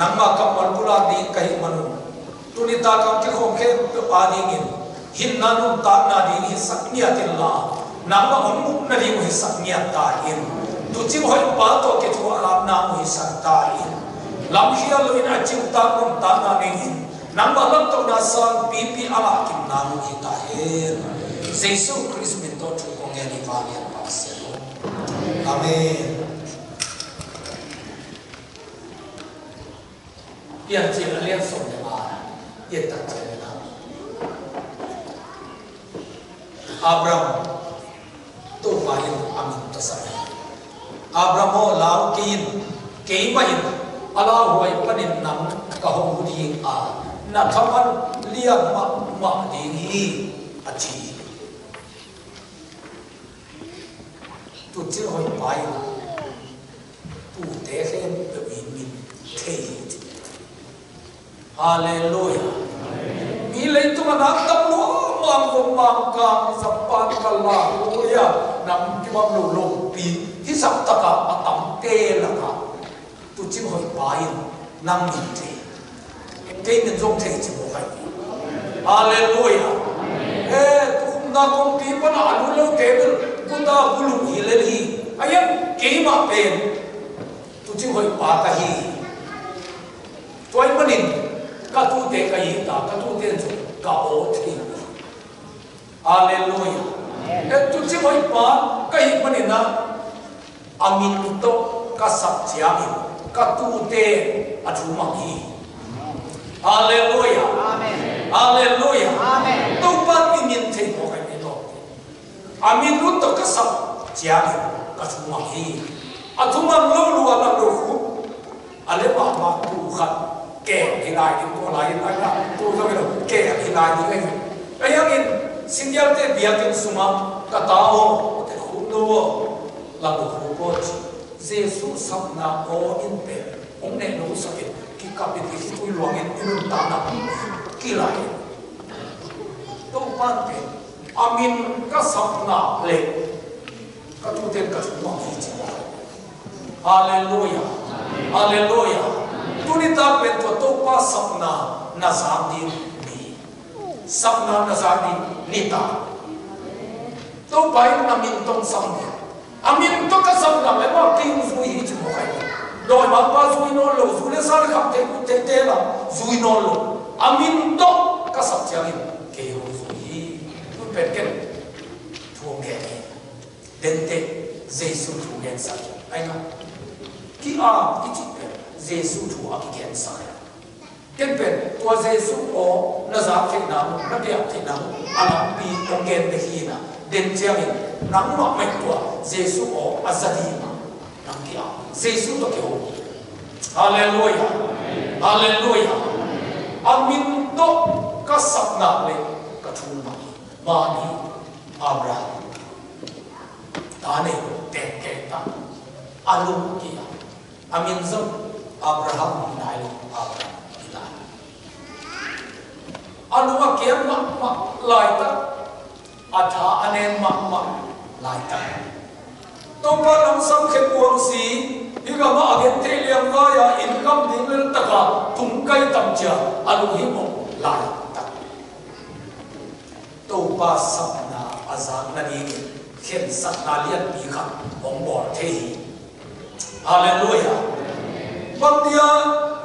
S2: นังมากับมันบุราดีกัยมันตุนิตากับที่คงเข้มปาดีงินหินนานุตานาดีหิสักเนียติลลานังมาอนมุกนาดีหิสักเนียตาอินตุจิหอยปาโตเกทัวลาบนาหิสักตาอินลำเฮียลุยนาจิวตานุตานาดีหินนังมาลับตัวนาสังปีปีอาลากินนามุหิตาเฮรเจสุคริสต์มินโตทุกองเงินวาเลียนปัสเซโลอาเมนyang jika lihat semua, ia tak jelas. Abraham tu main amin tersayang. Abraham lau kiin main Allah huai panin nam kahong budi na thaman liang mak dingi aci. Tu cil huai pai tu tehen bemin teh. Haleluya. Bila itu menatap lu mangkang sampan kalaluya nam kibam lu lumpi hisap taka atam telaka tu cim hoi pain nam minte kei men zong tei cim hoi Hallelujah. Tu na kong ti pa na anu lo table kuta bulu hileli ayam keima pen tu chi hoi pa ka hi toy manin ka tu te ka hi ta ka tu te ka o thi. Hallelujah. Tu chi hoi pa ka hi manin na amin to ka sap chiami ka tu te atu ma hi. Hallelujah.
S3: Amen.
S2: Hallelujah.
S3: Amen.
S2: Tu pa min thei mo ka ni lo amin ru to ka sap chiami ka tu ma hi atu ma lo lu ala lo hu ale ma ma tu khat ke hinai ni to lai lai la tu so ke hinai ni kai ayang in singyal te biakin suma ka tao te khu no la lo khu ko chi jesu sap na o in pe ong ne no sa ke ki ka pe ki tu luang in in ta na ki lai to pan pe amin ka sap na le ka tu te ka tu ma chi. Hallelujah. Hallelujah. Tu ni ta pe to pa sap na na sa ni ni sap na na sa ni ta to bai na min tong sam ni amin to ka sap na le ma ting su hi chi mo kai doi ma pa su no lo su le sa khap te la su no lo amin to ka sap chiang in ke ho su hi tu pe ken thu ke den te jesu thu gen sa ai na ki a ki chi pe jesu thu a ki gen sa ken pe to jesu o na za ke na na dia ke na ala pi ong gen de hi na den chiang in nang ma me to jesu o azadi ma nang ki a jesu to ke ho. Hallelujah. Hallelujah. Amin to ka sap na le ka thu ma ni Abraham ta ne te ke ta alu ki amin zam Abraham nai Abraham ila alu ma ke ma lai ta atha anen ma lai ta to pa lam sam khe puang si higa ma agen te liam ga ya income ding le ta ka tum kai tam cha alu hi mo lai ta to pa sap na azan na ni khen sat na lian bi kha ong bor the hi. Hallelujah. Pandia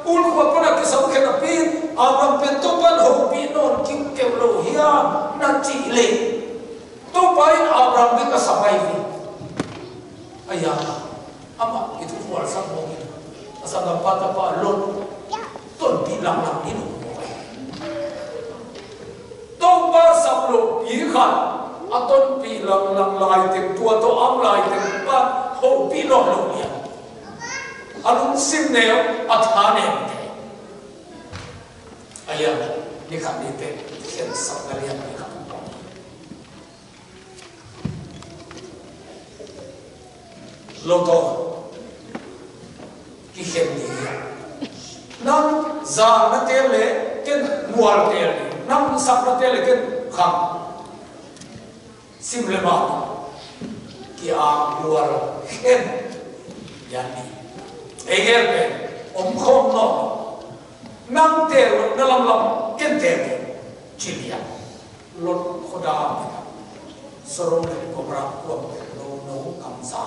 S2: ul ko pana ke sam khen pi abram pe to pan ho pi non kim ke lo hia na chi le to pain abram bi ka sabai vi aya ama itu fuar sam mo asam da pa pa lot ton pi lam lam ni no to pa sam lo pi khan aton pi lam lam lai te tua to am lai te pa ho pi no lo ya alun sim neo athane te aya ni khan ni te khen sam ga lian ni khan lo to ki khen ni nam za na te le ken muar te le nam sak na te le ken kham sim le ma ki a muar khen yani eger pe om khom no nam te na lam lam ken te chilia lot khoda sorong le kobra ko no no kam sa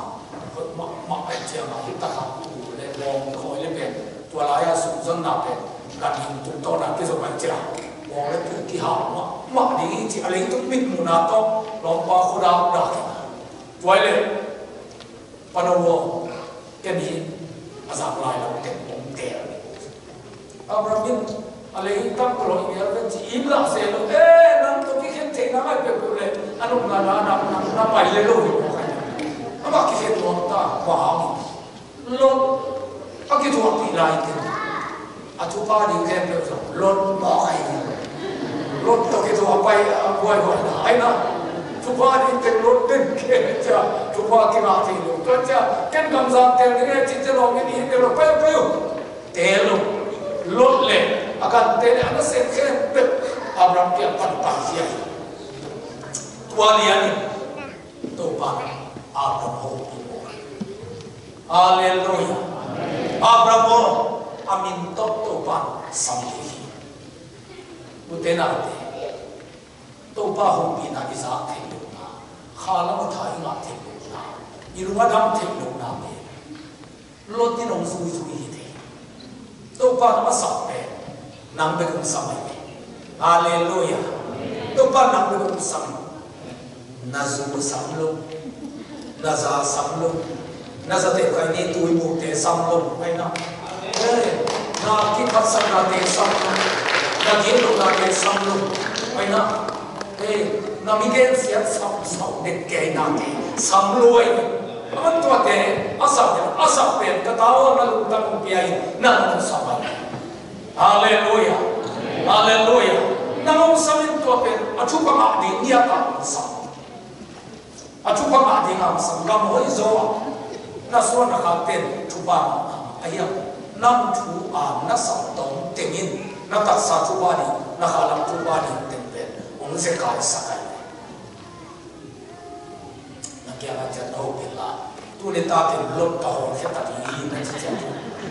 S2: ma ai chia ma ta ha tu le long khoi le pe tua la ya su zon na pe ka hin tu to na ke so ma chia wong le tu ki ha ma ni chi ale tu mit mu na to long pa khoda da tua le pa no wo ken hi azap lai la ken ong te Abraham ale tam pro ya ve chi im la se lo nam to ki khen te na mai pe le anu na pai le lo hi ama ki khen to ta wa lo aki to pi lai te atu pa ni khen pe so lo mo ai lo to ki to pai boy boy na ai na tu pa ni te lo ten ke cha tu pa ki na ti lo to cha ken kam sa te ni chi te lo ni te lo pa pa yo te lo lot le akan te ana se khen pe Abraham ki pan pa sia tua liani to pa Abraham ho. Hallelujah. Abraham amin top to pan samhi utenate to pa hong pi na isa thei lu na khala ma thai nga thei lu na irunga dam thei lu na me lo ti nong su su hi the to pa ma sa pe nang be kum samai hallelujah to pa nang be kum sam na zu sam lo na za sam lo na za te kai ni tu mu te sam lo ai na na ki khat sam na te sam lo na ki lo na te sam lo ai na na mi gen sia sam sam de ke na te sam lo ai aman to te asa pe ka taw na lu ta ku pi ai na no sam ai hallelujah hallelujah na no sam in to pe achu pa ma di ya ta sam achu pa ma di ngam sam gam hoi zo na so na ka ten chu pa aya nam chu a na sam tong tengin na ta sa chu ba ni na ha lam chu ba ni ten pe ong se kai sa kai na kya ga cha no pe la tu le ta pe lot ka ho kha ta ni na chi cha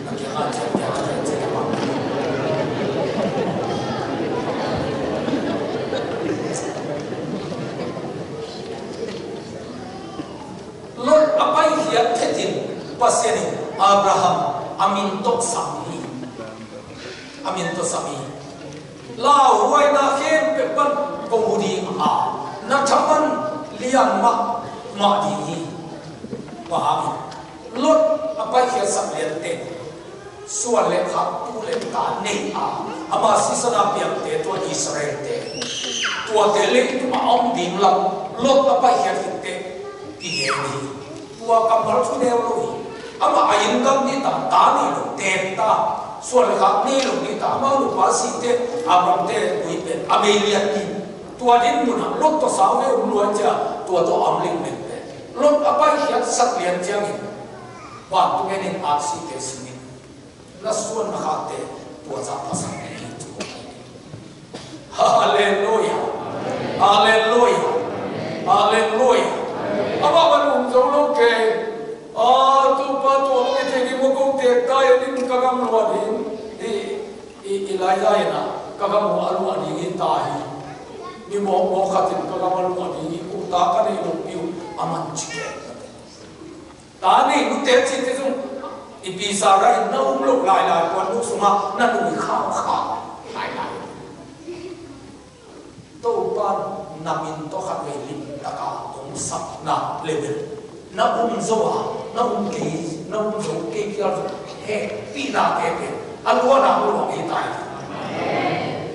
S2: na kya ga cha kya ga cha ma lot apai hiat thetin paseni Abraham amin tok sami la huai na khem pe pan kongudi a na thaman lian ma di hi wa amin lot apai hiat sam lian te sual le kha tu le ta nei a ama sisana piam te to Israel te to te le tu ma om dim lam lot apai hiat te ti he ni tua kamal chu deu lo ama ayin gam ni ta ni lo te ta so le kha ni lo ni ta ma lu pa si te abam te ui pe amelia ti tua din mu na lot to sa we lu cha tua to am ling men pe lot apai hiat sak lian chang ni wa tu ngen in a si te si ni na suan na kha te tua za pa sa ni tu hallelujah hallelujah hallelujah aba balum zolo ke tu pa to ke te ni mo ko te ta ye ni ka gam lo din ilai na ka gam mo alu ani ni ta hi ni mo khatin ka gam alu ani ni ku ta ka nei lo piu aman chike ta nei nu te chi te sung i pi sa ra na lo lai kwa lu suma na nu kha lai to pa namin to khat ve lim ta ka sắp na level na zoa na ke na zo ke kya he pi na ke pe alwa na lo ke tai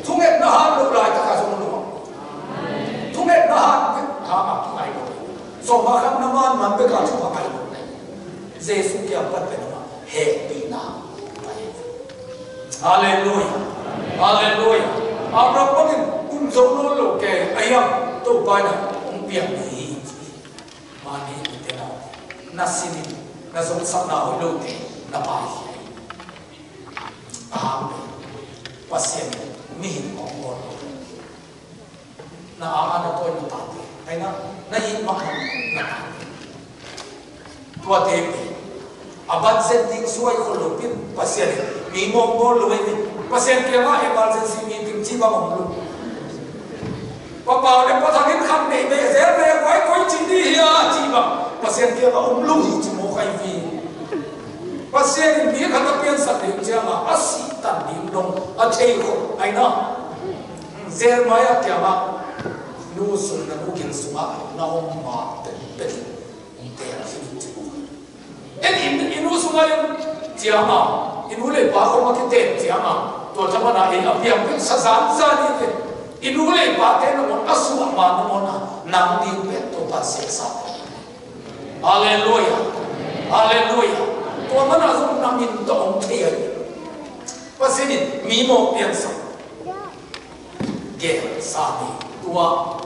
S2: thunge na ha lo lai ta ka so lo thunge na ha ma kai lo so ma kham na man pe ka chu pa kai lo jesu kya pat pe na he pi na hallelujah hallelujah abraham zo lo ke ayam to pa na piang ni mani itena nasini na zong sam na hoi lo te na pai amen pasien mi ong on na ana to ni ta ai na yin ma na ta tua te abat sen ding suai ko lo pin pasien mi mong bo lo ni pasien ke ma emergency meeting chi ba mong lo và bảo để có thằng khăn để về dễ về quay quay chỉ đi à chỉ bằng và xem kia là ông lưu chỉ một cái gì và xem biết khăn tập biên sản điểm chưa mà ác sĩ tận điểm đông ở đây không anh nó dễ nói à kia mà nu sung na nu kiến sung à na ông mà tên tên ông tên là gì chứ em in nu sung à chia mà in nu lấy ba không mà cái tên chia mà tôi thằng nào in ở biên cái sa sa đi inule pate no mon asu ma no mon nam di pe to pa se sa hallelujah hallelujah to mana zum nam in to ong thia pasini mi mo pian sa ge sa ni tua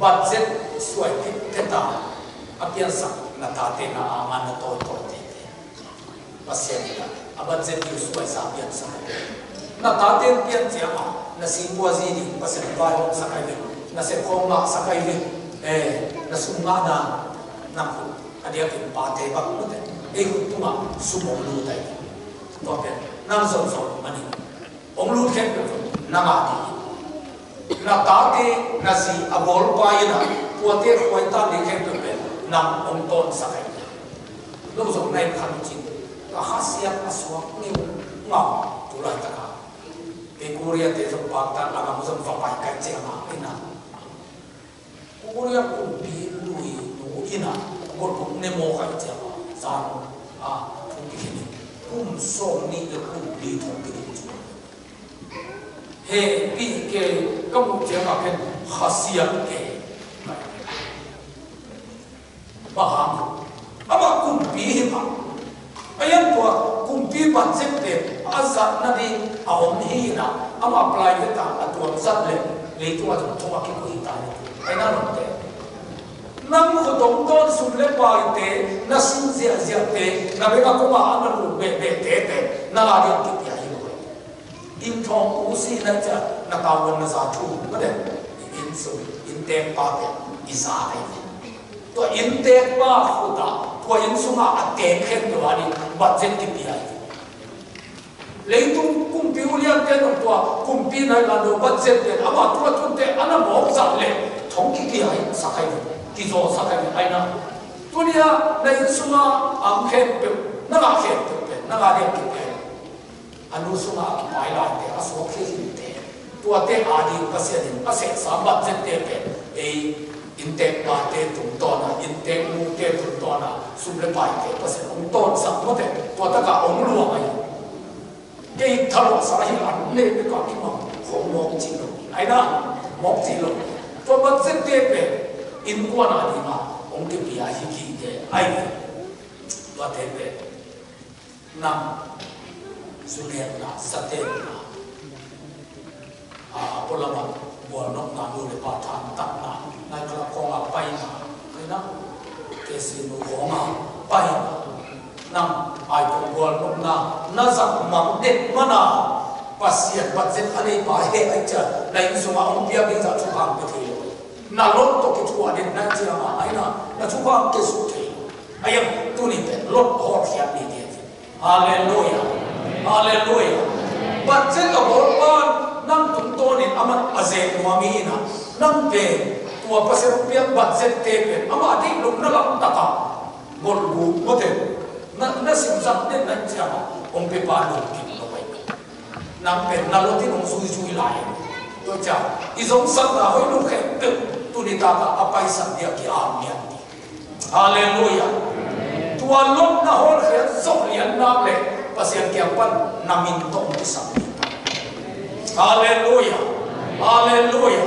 S2: budget suai kita apian sa na ta te na ama na to te pasini budget yu suai sa pian sa na ta te pian sia ma na singwa zini pasal bayo sakay ni na se koma sakay ni na sunga na ko adia ke pate ba ko te tuma sumong lu tai to pe nam so mani ong lu ke na ma di na tati na si abol pa ina puate khoi ta ni khem pe nam ong ton sakai lo zo nai kham chin ka hasia aswa ni nga tu la ta ka ke korea te zo pa ta la ma zo fa pai kai che ma ina korea ku bi lui nu ina ko ku ne mo kai che ma sa a tu ki ni kum so ni de ku bi thong ki he pi ke kamu che ma ken hasia ke baham ama kumpi ma ayan tua kumpi budget te azat na di aom hi na ama apply ta atuam sat le le tua tu thoma ki ko ita ni ai na no te nam ko dong don sum le pa te na sin zia zia te na be ka ko ma na lu be be te te na la di ki ya hi lo in thong u si na cha na ka won na za thu ba de in so in te pa te isa aiตัวอินเตกบ้าขุดาตัวอินสุมาอัดเก่งเข้มตัวนี้บัดเจ็ดที่ปีอะไรเลยตุ้งกุมพิวเลียนเต้นตัวกุมปีนั้นเราดูบัดเจ็ดเต้นอามาตัวจุดเต้อันนั้นบอกจังเลยท้องกี่อะไรสักใครกี่โจสักใครไอ้นะตัวนี้ในอินสุมาอังเข้มเป็นนั่งอาเข้มเป็นนั่งอาเด็กเป็นอันนู้สุมาไปหลายเต้อาสวะเข้มเต้ตัวเต้อาดีก็เสียดิก็เสียสามบัดเจ็ดเต้เป็นไออินเตกมาเตตุนตอนะอินเตกมูเตตุนตอนะสุเลปายเตปะเสองตอนสักมะเตตัวตะกะองลวงไอ้เกยทะลสาหิอันเลไปกะกิมของมองจิโลไอ้นะมองจิโลตัวบัดเซเตเปอินกวนาดีมาองเกปิยาฮิกิเตไอ้ตัวเตเปนัมสุเลนะสเตนะพลมันบัวนกนาดูเลยปาทานตักนาในกระพงอ่ะไปนะไอ้นะเกสินุของอ่ะไปนะนั่งไอ้ตัวบัวนกนาน่าจะมังเด็ดมานาปัสยาปัจเจกอะไรไปเฮ้ไอ้เจ้าในสุมาองค์เบียบินจากชุพังไปทีน่าลดตัวกิจวัตรนั่นเจ้ามาไอ้นะน่าชุพังเกสุทีไอ้ยังตัวนี้เป็นลดหอดเขียนนี่เดียวฮาเลลูยาฮาเลลูยาปัจเจกบอลบ้านนั่งตุ้งโตนี่อามันอาเซนวามีนะนั่งเป็นตัวภาษาเปียกบัดเซตเตเป็นอามาที่ลุกนั่งตะกะบอลบูมเตนั่นสิ่งสัตว์เนี่ยนั่นจะมาองค์เปปาลุกินเอาไว้นั่งเป็นนั่งรถที่น้องซุยซุยไหลตัวเจ้าอีสงสัตว์เราให้ลูกแข็งตึ๊บตัวนี้ตาตาอภัยสัตย์เดียกี่อาเมียนดีฮาเลลูยาตัวรถน่ะหัวเขียนส่งเรียนน้ำเลยภาษาเกี่ยวกันนามินตงที่สัตย์Haleluya, haleluya.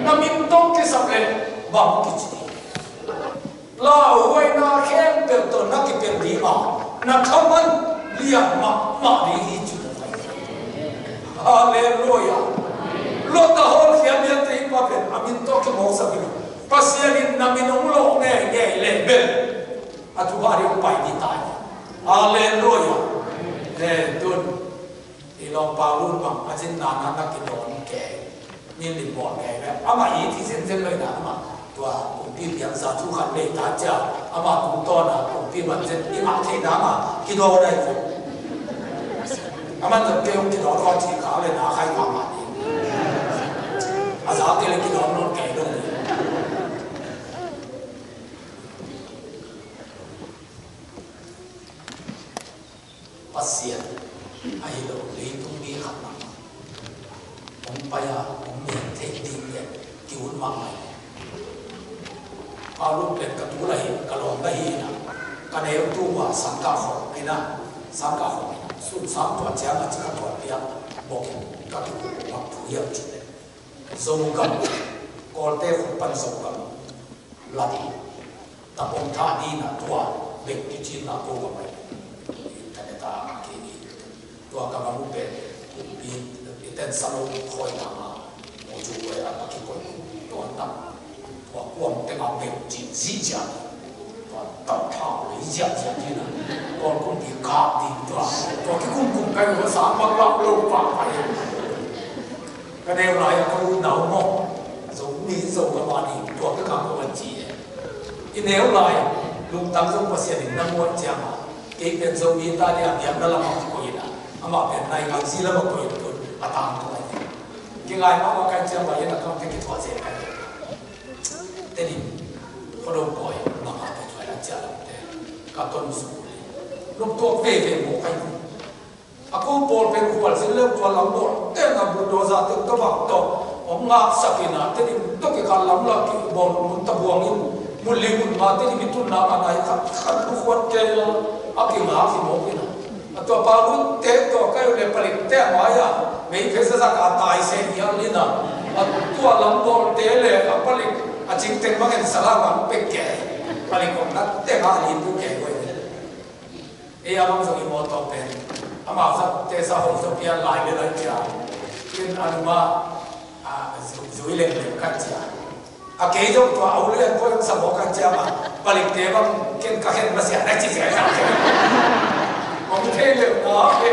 S2: Namin tong kisaplen bang kichdi. La huway na khem perto nakiperdi ma nakaman liya ma di hichu. Haleluya. Lo tahol khiam yan te ipapen amin to ke mo sabi. Pasyanin namin ulo ne lebel at wari upay di tayo. Haleluya. Dunลองปารุ่นบางอาจารย์นานนักกินโดนแก่นี่ลิบบอกแก่แบบอามาอีที่เส้นเลยนะอามาตัวกลุ่มพี่เพียงสาธุขันเลยตาเจ้าอามากลุ่มต้นนะกลุ่มพี่มันเส้นนี่มาเทน้ำมากินโดได้ผมอามันจะเกี่ยวกินโดนก็จีขาเลยนะใครมามาดีอาสาเกี่ยวกินโดนนนแก่ด้วยปัสเซียนไอ้เราเลยต้องมีขันมาผมไปผมเห็นเทคนิคเนี่ยกิวมากเลยพาลูกเล็กกับตัวอะไรกระลองได้นะกันเอวตัวสังกัดของไอ้นะสังกัดของสุดสามตัวเจ้าจะกัดตัวเดียวบอกกับตัวกับผู้เยี่ยมจุดเลยส่งกับกอลเต้ของปันส่งกับลาดีแต่ผมท่านี้นะตัวเด็กที่จีนนะโกกับไปแต่ในตาตัวกำลังเป็นปีเต้นสโลคอยทำมาโมจูเวลามาคิดคนตัวตั้งตัวกวางแต่มาเป็นจีนสีจานตัวตั้งท่าเลยจานจานที่นั่นตัวกุ้งดีกาดีตัวที่กุ้งไปหัวสามวันรับโลกปากไปก็ได้หลายคนหนาวมองส่งมีส่งประมาณนี้ตัวก็กำลังวันจีอินเดียหลายลุงตั้งส่งภาษาหนึ่งนั่งวันเจ้าเกี่เป็นส่งมีตาเดียบเดียบนั่นละมั้งคุยนะอามาเป็นนายการศิลปะคุยตุนอาตามตัวนี้ cái ngày mà có cái chuyện vậy là không thể cái thoại gì cái thế thì có đâu coi mà cái thoại là chả làm thế cả tuần số lúc tôi về một cái aku bol pen kual sile kual lam bol te na bu do za te to bak to om nga sakina te ni to ke kal lam la ki bol mun ta buang in mun le mun ma te ni tun na anai khat khat bu khot ke aki nga ki mo ki na ato pa bu te to ka le palik te ma ya mei phe sa ka tai se ya ni na to lam bol te le a palik a ching te ma gen sala ma pe ke palik ko na te ga li bu ke ko e ya mang so ki mo to pen ama sa te sa ho so pia lai le lai cha kin anuma zui le le ka cha a ke jo to au le ko sa bo ka cha ma palik te ba kin ka hen ma sia na chi sia cha om te le na ke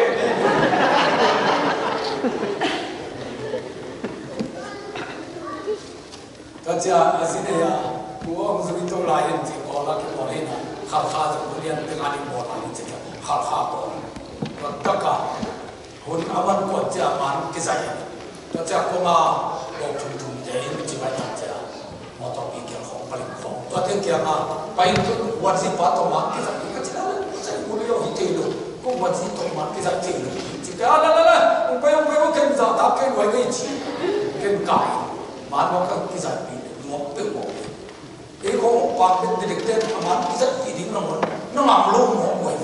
S2: ta cha asine ya ku om zui to lai en chi ko la ke bo le na kha kha zo lian te ga ni bo la ni cha kha kha to taka hun aman ko cha man ki sai to cha ko ma bo thum thum te ni chi ba cha mo to bi ke khong pali khong to te ke ma pai tu wat si pa to ma ki sai ka cha sai ko yo hi te lo ko wat si to ma ki sai te lo chi ka la un pai ken za ta ke wai ke chi ken kai ma no ka ki sai bi mo pe mo e ko pa ke director aman ki sai ki ding no ngam lo mo ko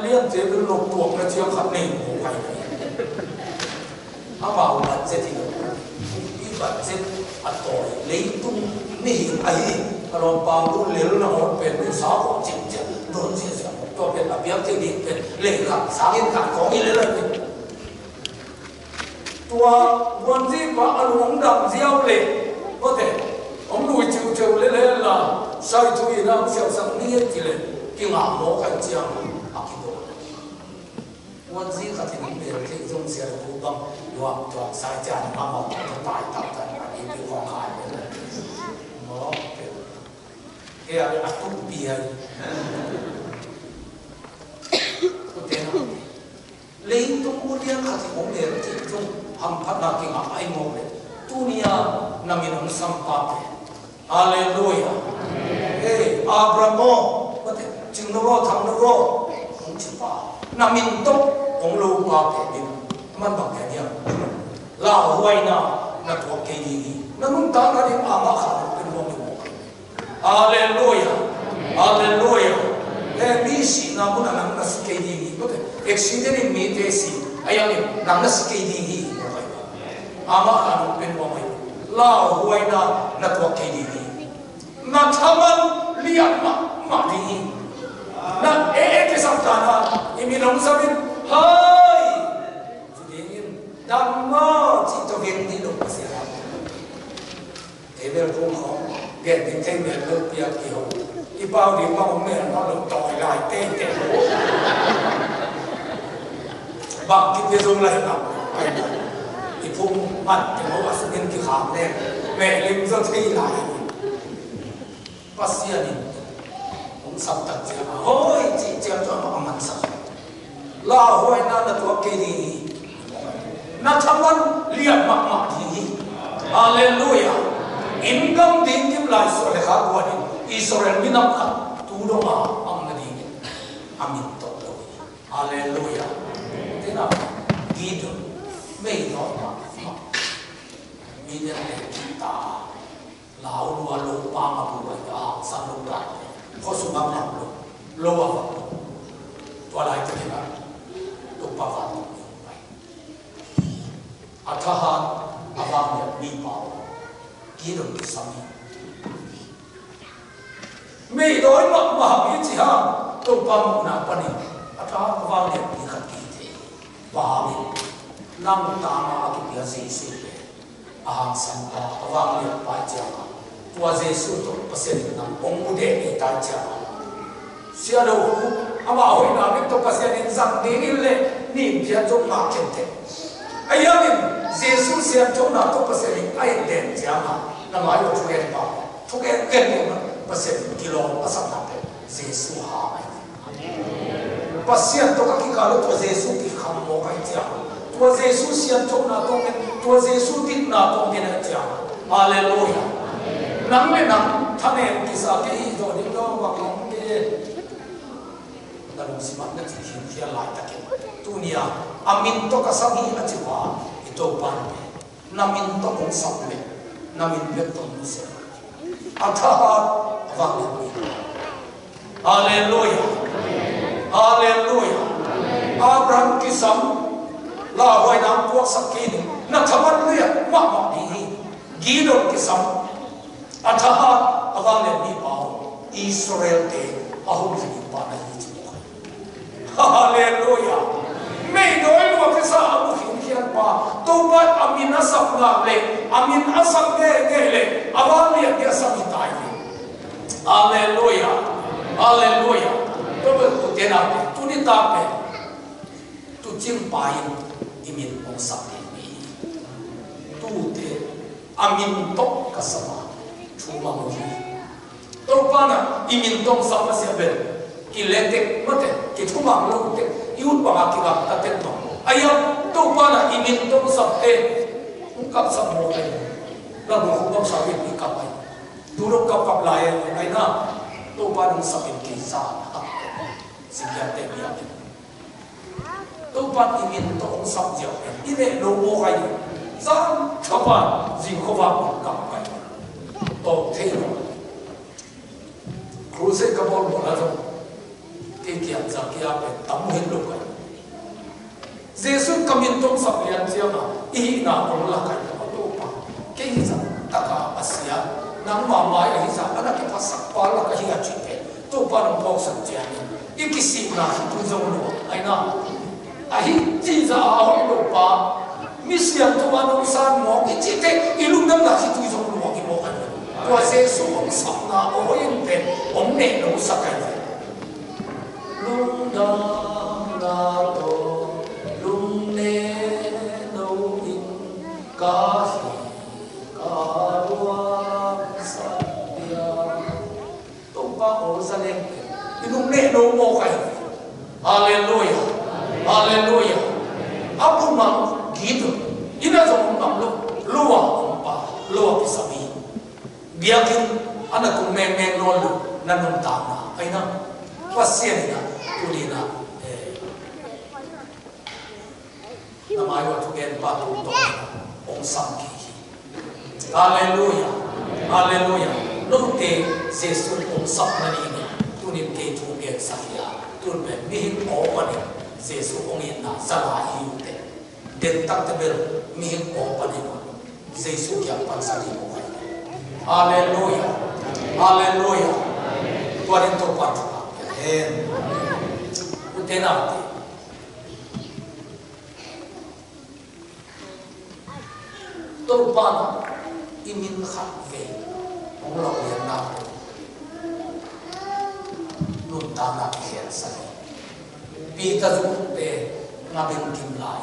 S2: alian te bin lok tuak na chiang khat nei mo pai a ba wa che ti i ba che a to lei tung ni ai a ro pa lu le na ho pe ni sa ko ching che don che sa to pe a biak te ni pe le ka sa in ka ko i le le tua wan ji ba a long dam jiao le có thể ông nuôi chiều chiều le le la sai tu i na xiao sang ni ti le ki nga mo ka chiangวันนี้ก็ที่นี่เป็นที่ตรงเสียรูปรวมตัวสายจานมาหมดตายตับกันอันนี้เป็นของขายเลยหมอเป็นเกี่ยวกับตุ้งเบียร์ก็เต็มเลี้ยงตุ้งอุเลียนก็ที่ผมเรียนที่ตรงทำพัฒนาเก่งไอ้โมเลยตัวนี้นามินังสัมปัตฮาเลลูยาอับราโมก็ที่จึงนรกทำนรกของชิฟ้านามินโตองลูกาเก็บมันบังแค่เนี่ยลาหวยนะนักวักเกดีนั่นมึงตามกันที่อามาขาเป็นวงอยู่ฮาเลลูยาฮาเลลูยามีสินามุนังนัสเกดีก็แต่เอ็กซิเดนมีเตสิไอ้ยังนี่นังนัสเกดีอามาขาเป็นวงอยู่ลาหวยนะนักวักเกดีนักทำมันเลี้ยงมาดีนะke samtana imi long sabin hai judingin damma chi to gen ni lo sia eber ko ho gen ni theng ne lo pia ki ho i pao di pao me no lo toi lai te ba ki pe zong lai na i phum mat ke mo asugin ki kham ne me lim zo thei lai pasia ni sắp tận chia hoi chỉ chia cho nó ăn sạch la hoi na là tua cái gì na tham ăn liệt mặc gì hallelujah in công tin kim lại số lệ khác qua đi Israel min nam khát tu đâu mà ông là gì amin tốt đâu hallelujah thế nào ghi được mấy nó mà mình nhận được ta lão lúa lúa ba mà bùi ta sang lúa đạiเขาสุบังหลับลงโลวะฝักตัวลายจะเห็นว่าตุปปะฝักไปอัฐหันอาบางเนี่ยมีเป่ากีดมีสามีไม่โดยมหาวิจิฮะตุปปะมุนาปนิอัฐหันอาบางเนี่ยมีขัดกีเทบามินั่งตามมากิเดียเซซุเลยอาหังสัมภะอาบางเนี่ยไปเจ้าตัวเจสุตัวเปอร์เซ็นต์นั้นองค์เดชตาจ้าเสียดูอามาหัวหน้าเป็นตัวเปอร์เซ็นต์สั่งดีนี่เลยนี่เพียงจงมาเก็บเถอะไอ้ยังนี่เจสุเสียจงน่ะตัวเปอร์เซ็นต์ไอ้เด่นจ้ามานั่งหมายว่าทุกอย่างป่ะทุกอย่างเกินเนี่ยเปอร์เซ็นต์กิโลภาษาไทยเจสุหาไอ้เปอร์เซ็นต์ตัวกี่การตัวเจสุกี่คำโมกันจ้าตัว tua Giêsu sian chok na tong tua Giêsu tin na tong gen ai cha hallelujah nang le nang thane ki sa ke hi do ni do wa kong ke da lu si mat na chi hin khia lai ta ke tu nia amin to ka sa hi a chi wa ito pan namin to kong sak le namin bet to ni se atha wa hallelujah hallelujah Abraham ki sam la hoi nam puak sak ki na thaman le ma ma ni gi do ki sam atha awang le ni ba Israel te ahum ni pa na ni chi hallelujah me doi lo ke sa abu hin khian pa to ba amin asap na le amin asap ge le awang le ke sam ni tai ni hallelujah hallelujah to ba ku te na tu ni ta pe tu jing pa yin imin ong sak ni tu te amin to ka sama chuma mo ni to pa na imin tong sak ma se be ki le te mo te ki chuma mo te yun pa ki ga ta te no aya to pa na imin tong sak te ung kap sak mo te la mo ko sa bi ki kap ai tu ro kap lai ai na to pa nang sak ki sa siya te bi ai to pa imin tong sak ja ine lo mo ai sa ka pa ji ko ba kap ai to te no cruise ka bol mo la to ke kiam za kia pe tam hin lo kai Jesus kamin tong sak lian sia ma I na ong la kai to pa ke hi za ta ka asia nang ma mai hi za ana ke pasak pa la ka hi a chi pe to pa nong pok sak ja ni ki si na tu zo lo ai na a hi chi za a ho lo pa mi siam to wa nong san mo ki chi te I lung dam la hi tu zo lo ki mo kan to Jesus ong sak na o yin pe ong ne no sak kai lung dam na to lung ne no in ka hi ka wa sa dia to pa o sa le lung ne no mo kai hallelujah hallelujah apu ma gitu ina zo mam lo luwa pa luwa ki sabi biakin ana ku me no lu nanun ta na ai na pasien na tulina na mai wa tugen pa tu to ong sam ki hallelujah hallelujah no te Jesus ong sam na ni tunin ke tu ge sa ya tun be mi o pa ni Jesus ong in na sa la hi te den tak te bel mi o pa ni Jesus kya pan sa ni mo hallelujah hallelujah tuarin to pa and utenate to pana imin khat ve ong lo ya na nun ta na kher sa pi ta zu te na bin kim lai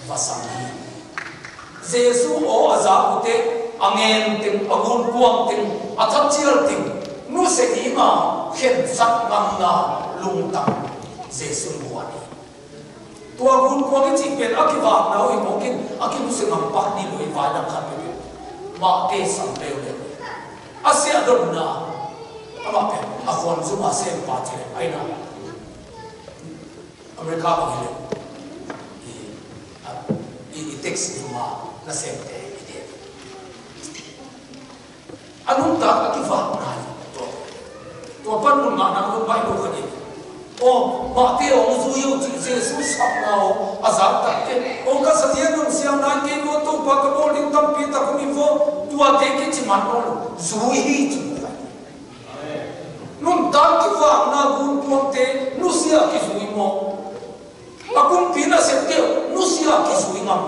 S2: vasami Jesus o aza ute angen ting agun puang ting athat chial ting nu se hi ma khen sak ngam na lung tam Jesus muani tua gun puang chi pen akiwa na oi mokin akim se ngam pa ni loi va na khat pe ma te sam pe le asia don na ama pe a khon zu ma se pa che ai na America ba le I text ma na se te ide anun ta akiwa na to pan mun ma na mun bai lo khani o ma te ong zu yu ji Jesus sap na o azab ta te ong ka sa ye nong siam na ke no to pa ka bol in tam pi ta ko mi vo tu a te ke chi man no zu hi chi nun ta ki va na gun po te nu sia ki zu mo akun pi na se te nu sia ki zu ngam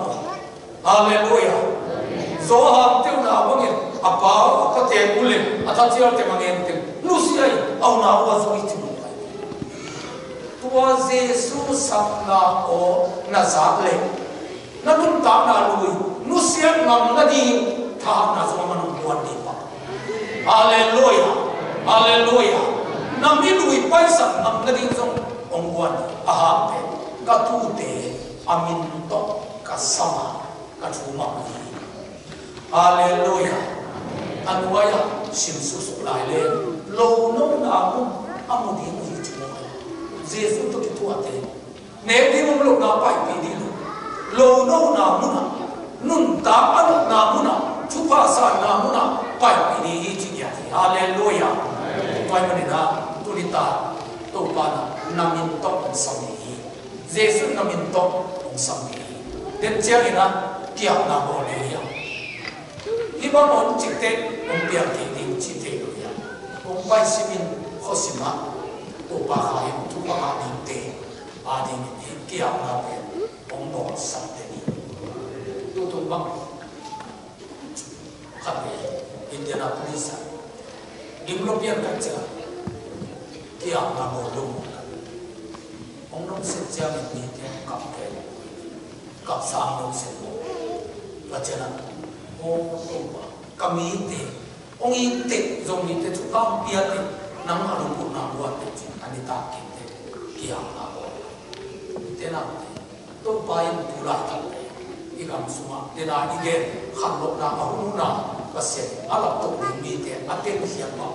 S2: hallelujah so ha te na bangin apa ka te ulen atha chial te mangen te nu sia au na wa zu chi tua Jesus sapna o na zatle na nun ta na lui nu sian ngam na di tha na zo ma nu buat di pa hallelujah hallelujah na mi lui pai sa ngam na di zo ong buat a ha pe ka tu te amin to ka kasama kathuma ni hallelujah anuaya simsu suklai le lo no na mu amudi ni chumo jesu to tu ate ne di mo lo na pai pi di lo no na mu na nun ta anu na mu na chupa sa na mu na pai pi ni chi ya hallelujah pai mani na tulita to pa na namin to sami jesu namin to sami den chiang ina kia na bo le ya iba mon chikte om piang ki ding chi te lo ya om pai simin khosima o pa khai tu pa ma ding te a ding ni kia na be om bo sam te ni tu tu bang khabe Indianapolis European culture kia na bo lo ông nông sinh ra mình đi theo cặp sang nông sinh bộ và cho nên ông cầm ý thế ông ý thế dùng ý thế chúng ta biết thế nắm ở đồng bộ nào luôn thế chứ anh ta kịp thế kia nào thế nào tôi bay tu lại thật ý cảm xúc mà thế nào đi nghe khăn lộ nào ở hôm nào và sẽ ở lập tục đến đi thế ở tên hiện mà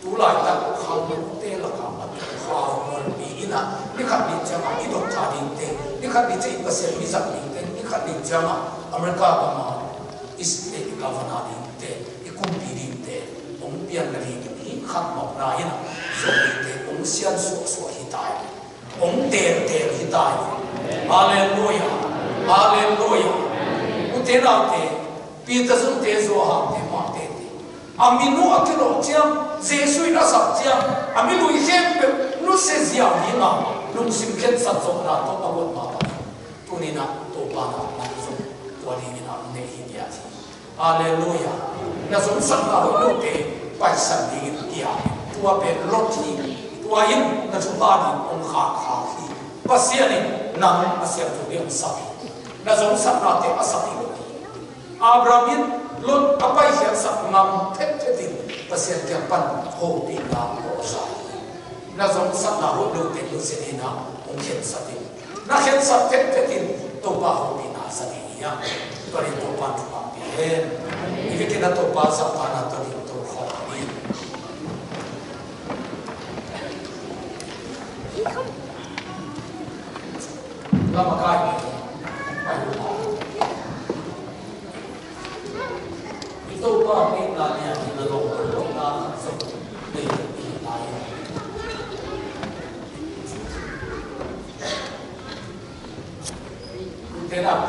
S2: tu lại thật khăn lộ tên là cảm ơn khao mòn bị na ni khát đi chăng à đi đọc thà đi thế ni khát đi chơi cái gì giặc đi thế ni khát đi chăng à America mà Israel cái văn hóa đi thế cái công ty đi thế ông biên là đi khát mọc na na rồi đi thế ông xiên sủa sủa hiện tại ông tiền hiện tại Hallelujah Hallelujah ông thế nào thế Peter dùng thế rồi hàng thế mà thế aminu akilo chiam Jesus na sab chiam aminu hem nu se zia ni na lung sim khen sat zo na to pa bot ma tu ni na to pa na zo to ni na ne hi ya chi hallelujah na zo sat na lo te pai san ni kia tua pe roti tua in na zo ba ni ong kha kha hi pasia ni na pasia tu ni sa na zo sat na te asati Abrahamin lon apai hian sak ngam phet phetin pasien kyang pan ho ti na ho sa na zong sat na ho lo te lo se ni na ong khen sa ti na khen sa phet phetin to pa ho ti na sa ni ya to ri to pa tu pa pi hen i ke na to pa sa pa na to ri to ho ni la ma kai tôi có cái là nhà thì là lộn lộn ta sống để lại thế nào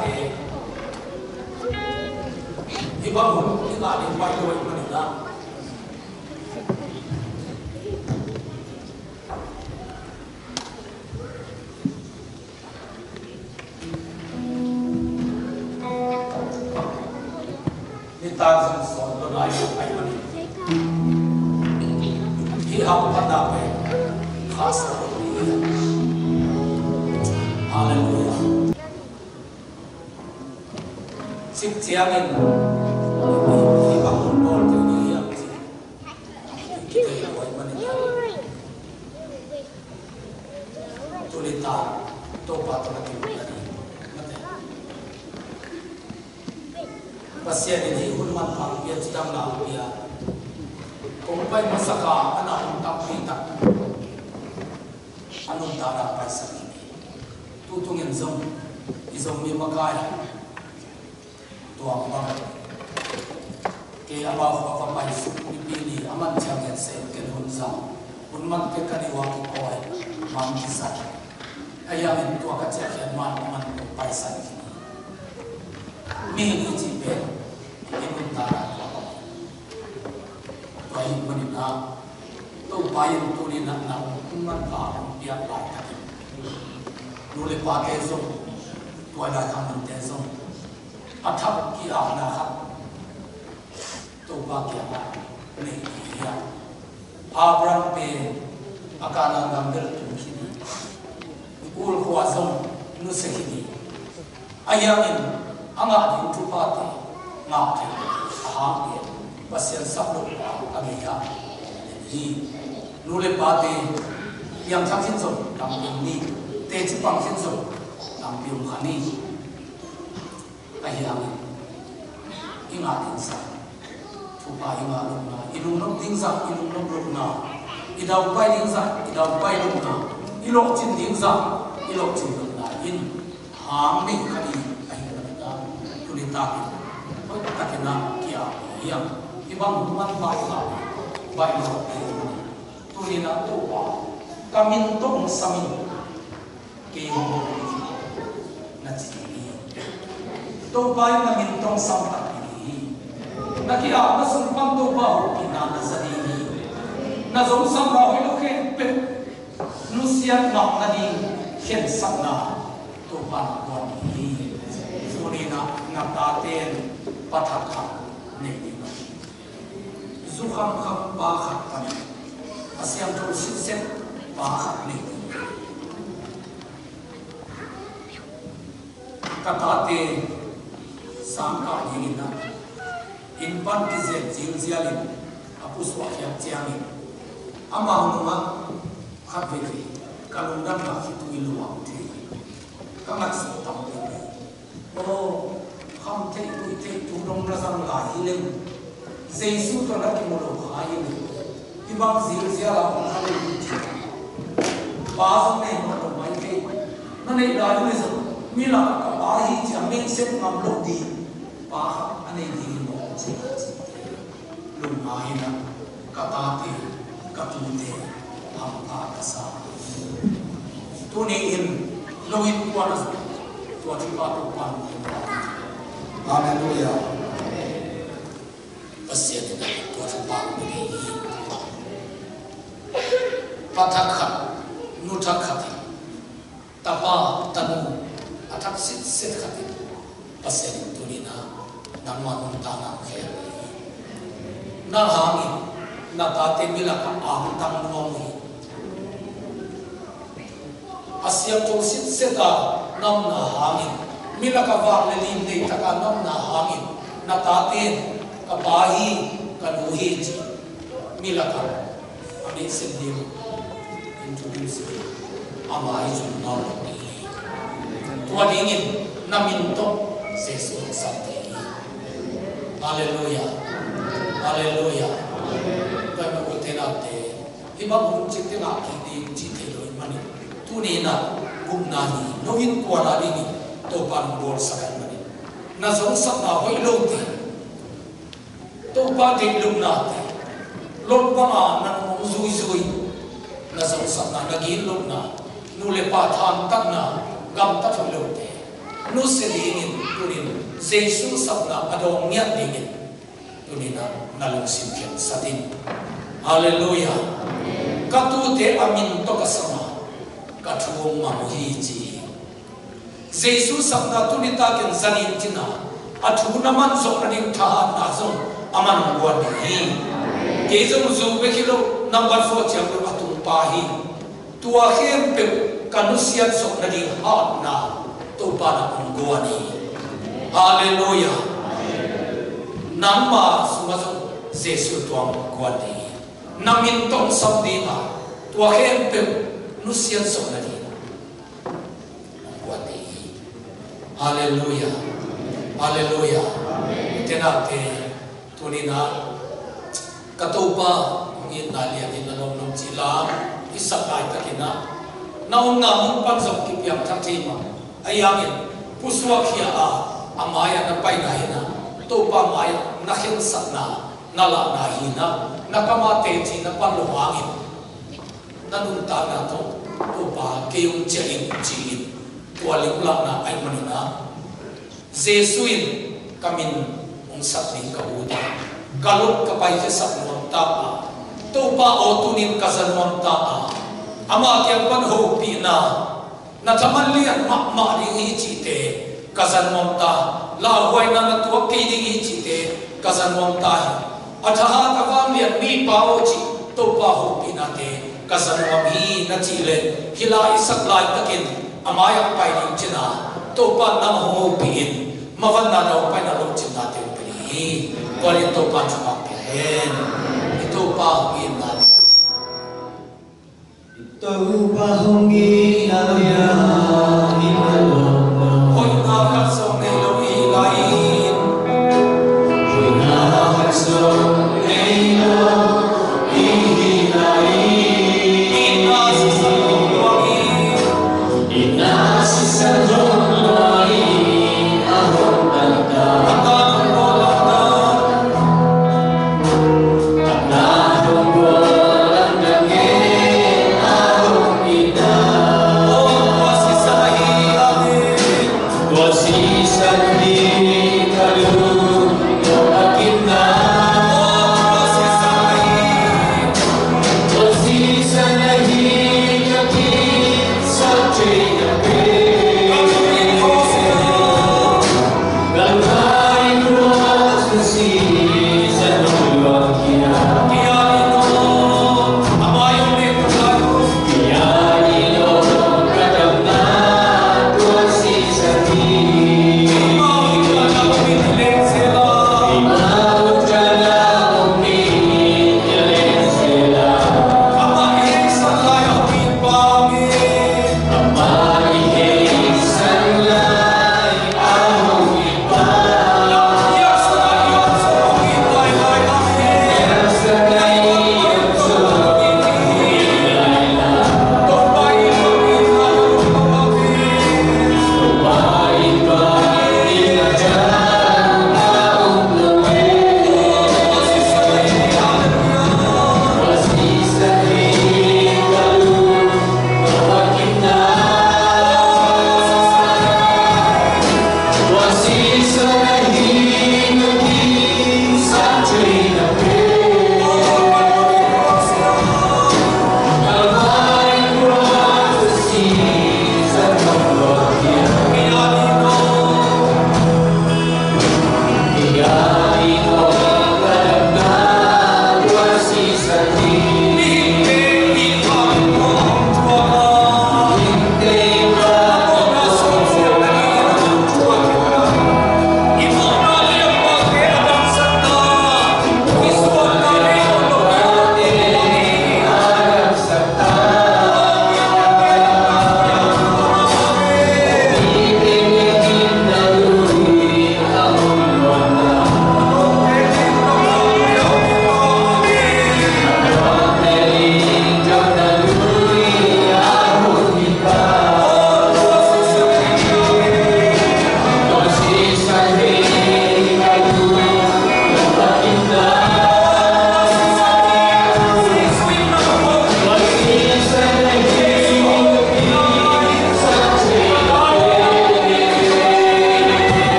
S2: thì bác muốn cái là đến quay đuôi mà được ra ta dân son lo lại ai mà khi học bắt đầu về khá sợ hallelujah chip chiang in khi bằng một bol từ đi học gì khi thấy hỏi mà nên tôi lên ta tôi bắt đầu làm cái gì pasien ini hulman pang dia sedang lalu dia kumpai masaka anak untak pintak anun tara paisa ini tutungin zong izong mi makai tuang bang ke abaw pa paisu pipili aman changen se ken hunza unman ke kaniwang koy mang kisat ayamin tua kacakian man aman paisa ini mi ni be in ta pai mani na to pai tu ni na na man ka pia lai ta nu le pa ke so to la tham man te so athap ki a na khat to pa ki a ne ya Abraham pe akana ngamber tu khini ul khwa so nu se khini ayamin anga din tu pa te nga te ha ke pasien sap lo agi ya ni nu le pa te yang thang sin so dam ni te chi pang sin so dam pium khani ayang ingat insan tupa ingat luna ilung nom dingsa ilung nom luna idau pai dingsa idau pai luna ilok chin dingsa ilok chin luna in hang ni kali ayang na tulita oi takena kia yang ibang man bai lo tulina tupa kamin tong samin ke na chini to bai na min tong sam tak ni na ki a na sun pam to ba ho ki na na sa ni na zong sam ba ho lo khen pe nu sian nok na ni khen sak na to ba ko ni so ni na ta ten pa thak kha ne ni zu kham kham ba khat ta asiam to sit set ba khat ni katate sangka yingina inpan kizel jil zialin apuswa kya chiangin ama hunuma khabeki kalundan ma hitu iluang the kamat tam o kham the tu dong na sang la hilen jesu to na ki molo khayin ibang zil ziala on khale thi baz ne no mai ke na nei la ni so mila ka bahi jameng set ngam lo di pa ane di mo che lu mai na ka ta ti ka tu te ham ta ka sa tu ni in lo in kwa na tu ti pa tu pa hallelujah asia ti na tu ti pa ni patakhat nu takhat tapa tanu atak sit khati pasen tulina namma untana khe na hangi na ta te mila ka am tang nomi asia to sit seta nam na hangi mila ka wa le lim nei taka nam na hangi na ta te ka bahi ka nuhi ji mila ka ani se dim introduce amai jun na tua dingin namin to sesu sate haleluya haleluya kami utenate ibang chite na kiti chite lo mani tunina gumnani noin kwala dini to pan bol sakan mani na zong sak na hoi lo ti to pa de lum na te lom pa ma nan mong zui zui na zong sak na nagin lum na nule pa tham tak na gam ta thul lo te nu se dingin tunin jesu sabna adong nya dingin tunina nalung sim khen satin hallelujah katu te amin to kasama kathuong ma hi ji jesu sabna tunita ken zanin tina athu naman so raning tha na so aman gwan hi ke jong zu be kilo number 4 chang atum pa hi tua khem pe kanusian sok na di hat na to pa na ungwani hallelujah namma sumaso jesu tuam kwani namin tong sabdi ma tua khem pe nusian sok na di ungwani hallelujah hallelujah tenate tunina katopa ngin nalia ni nanom nom chila isakai takina naung namun panjang kipiam takima ayangin puswa kia a amaya na pai na hina topa maya na hin sakna nala na hina nakamate chi na panluangin nanun ta na to topa keyung chelin chi tualing lang na ay manina jesuin kamin ung sakling kauda kalot kapay ke saknuang ta topa otunin kasanuang ta ama kyang pan ho pi na thaman lian ma ri hi chi te kazan mom ta la huai na na tu ke ding hi chi te kazan mom ta atha ka wam lian mi pa o chi to pa ho pi na te kazan mom hi na chi le hila isak lai takin ama yak pai ding china to pa na ho pi in mawan na no pai na lo chin na te pi kwali to pa chuma pe hen to pa pi na
S3: Tupa hongi na ya ni lo
S2: hoi na ka so ne lo i lai
S1: Hãy subscribe cho kênh Ghiền Mì Gõ để không bỏ lỡ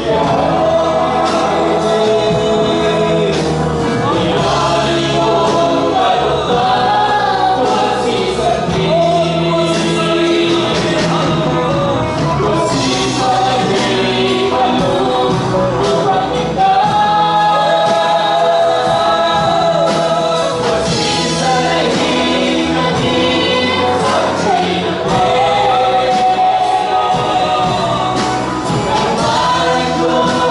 S3: Hãy subscribe cho kênh Ghiền Mì Gõ để không bỏ lỡ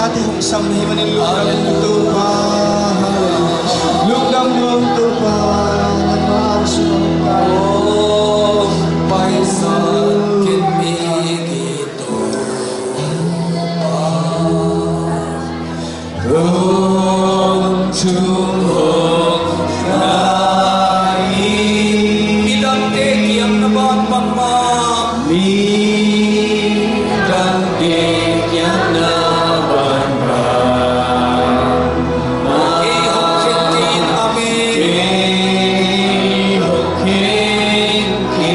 S3: hati hong sam hi manin lukdam tu pa lukdam nuang tu pa ngan sum ka
S2: pai san kin mi ki to
S3: Om Chum Hok Rai
S2: Midang te kiam na ban pangma
S3: Mi Dang De Kyang Na Ban Ra
S2: e hok chen tin ame
S3: Ke Hok Khen Ke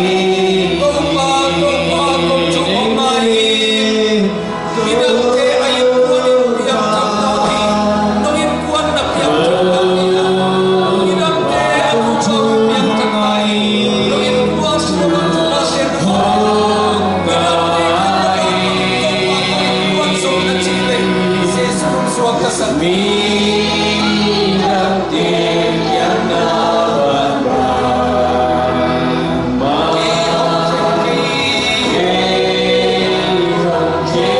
S2: ko pa ko chu mai midang te ay kuan piam thak na thi no in kuan na piam thak na midang te aku chu piam thak mai no in kuan chu na sen ho midang te kuan so na chi le se sun suak ka san
S3: Mi Dang De Kyang Na Ban Ra Ma Ke Hok Khen Ke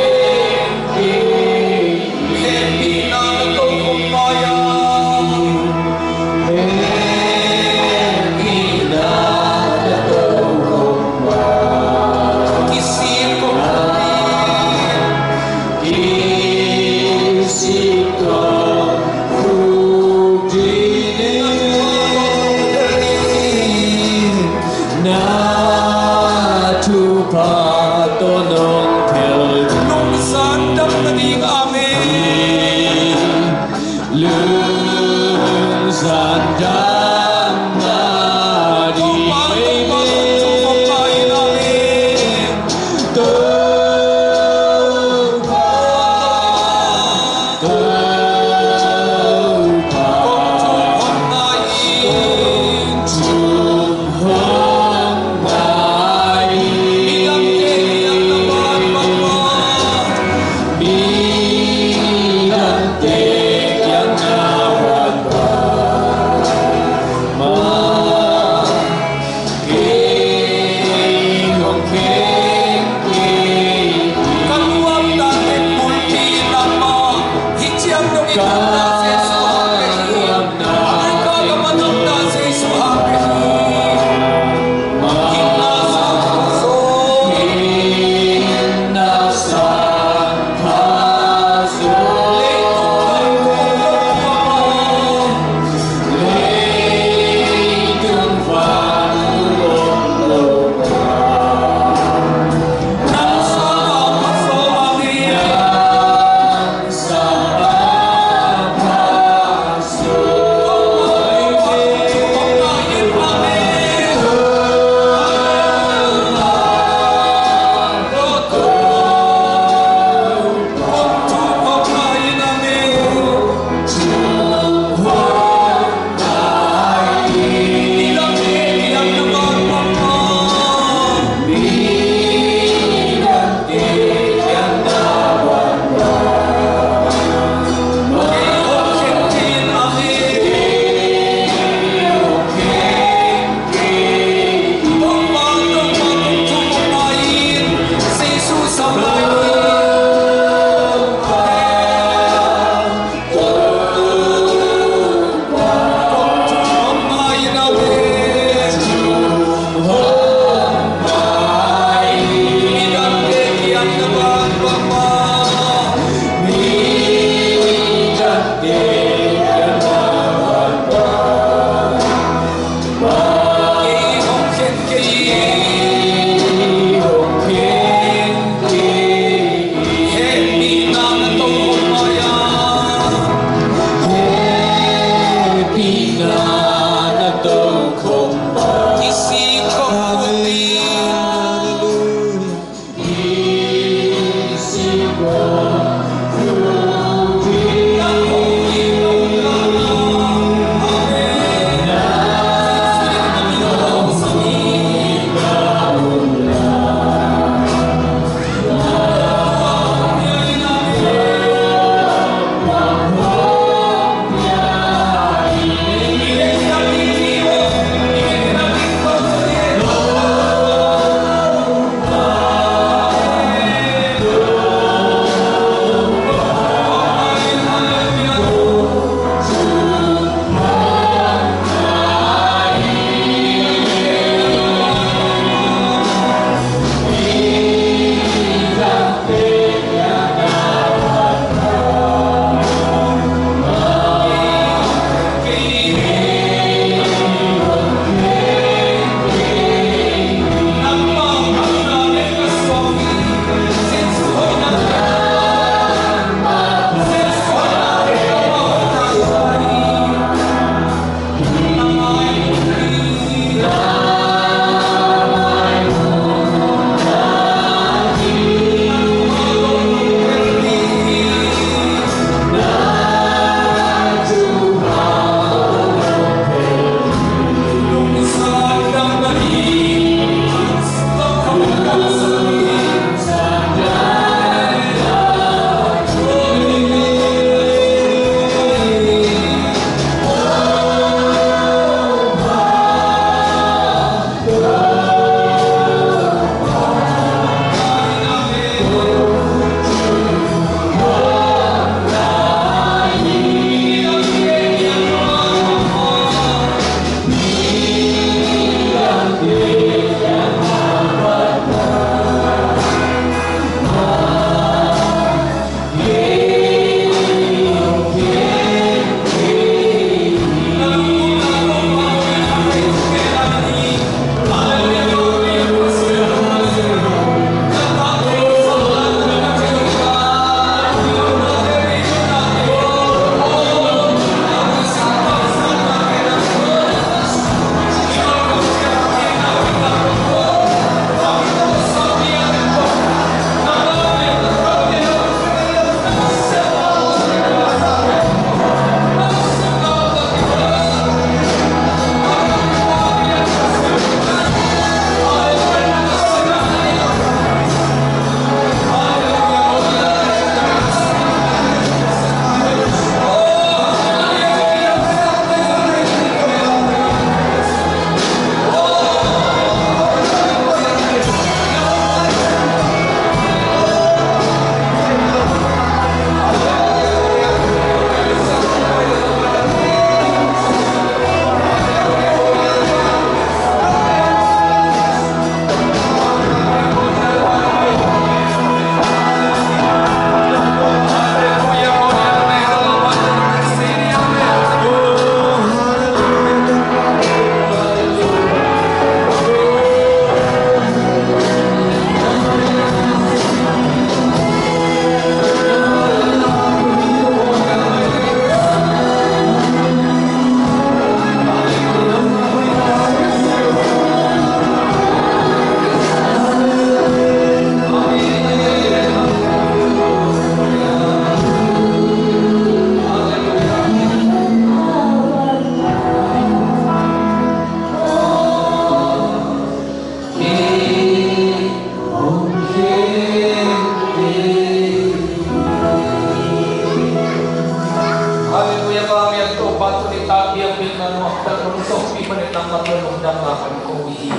S4: dalakan ko i.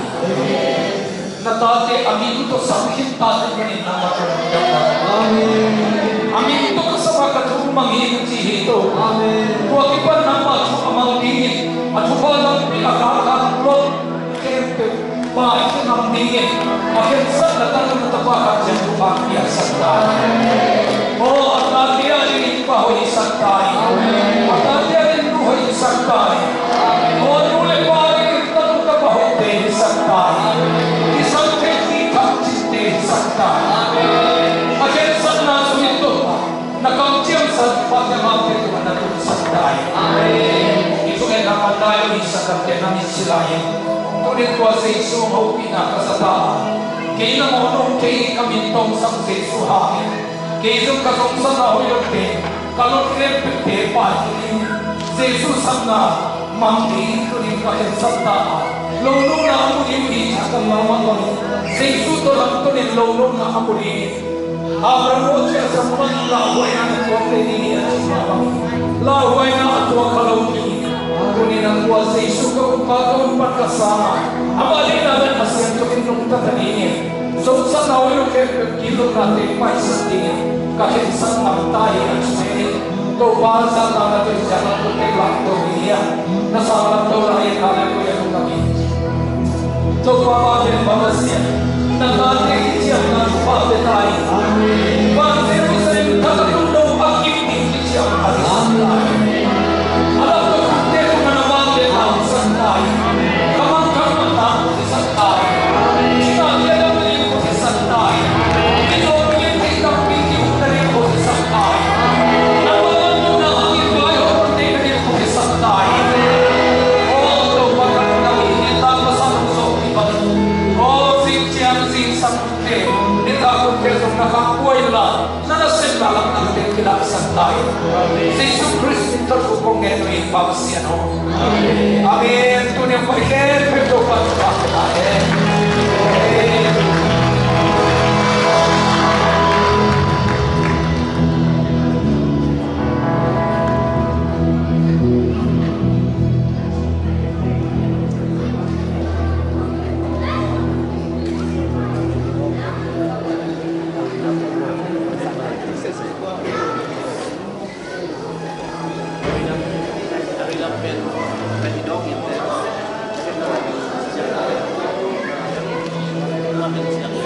S4: Natate amin to samhin tate ganin na matulungan. Amen. Amin to kasama katumang hito. Amen. Huwag iba naman sa amang dingin at huwalang pinakakalot kempe baik ng dingin. Akin sa natanong na tabakan siya tupang iyasagdan. O at natin rin pahoy isagdan. At natin rin luhoy isagdan. O nulay pa rin tanong na pahoy isagdan. Isang kaitikang siste isagdan. Akin sa naso ito nakautyang sa pagkakapit na natusagdan. Ito ay nakatayo isagdan namin silayan. Tunit ko sa isong hawin na kasataan. Kaya na monong kaya kamintong sa sisuhain. Kaya isang kasongsan na huyog din. Kalong krepite pahin. Sa isusang na mangkin ko rin kahit sa taan. Lulong na amuli sa kamamamang. Sa isuto lang tunit lulong na amuli. Abra mo siya sa mga lahuay na nagwapre niya sa mamang. Lahuay na atwa kalawin. Kunin ang kuwa sa isu ka upagaw pagkasama. Amalin namin asyan ito kinong tataninin. So sa nawalo kayo kilo natin pa isang tingin. Kahit isang magtayo ang suminit. Ito ba sa mga ito siya ng puti lang ito niya. Nasalang ito raya kanan ko yung kami. Ito ba ba din ba siya? Nangate siya ng pagdetay. Pagdetay mo sa iyo nakatulong ang kipitin siya ang alisantay. Alam ko kante ko na naman din ang santay. Kamangkang matapos si santay. Sinagya naman din ko si santay. Pinobigyan kitang pingyong na rin ko si santay. Nawalan mo na ang ibayo kundi na rin ko si santay. O ito bakit naminit tapos ang sopipan. O sinsiyang sinsangte. Nitakot kesong nakakuhay lang. Nanasin lang ang kilang santay. Sa Isu Kristo terhubung dengan pangsian. Amin. Tuhan yang baik berdoa kepada kita.
S5: Amin.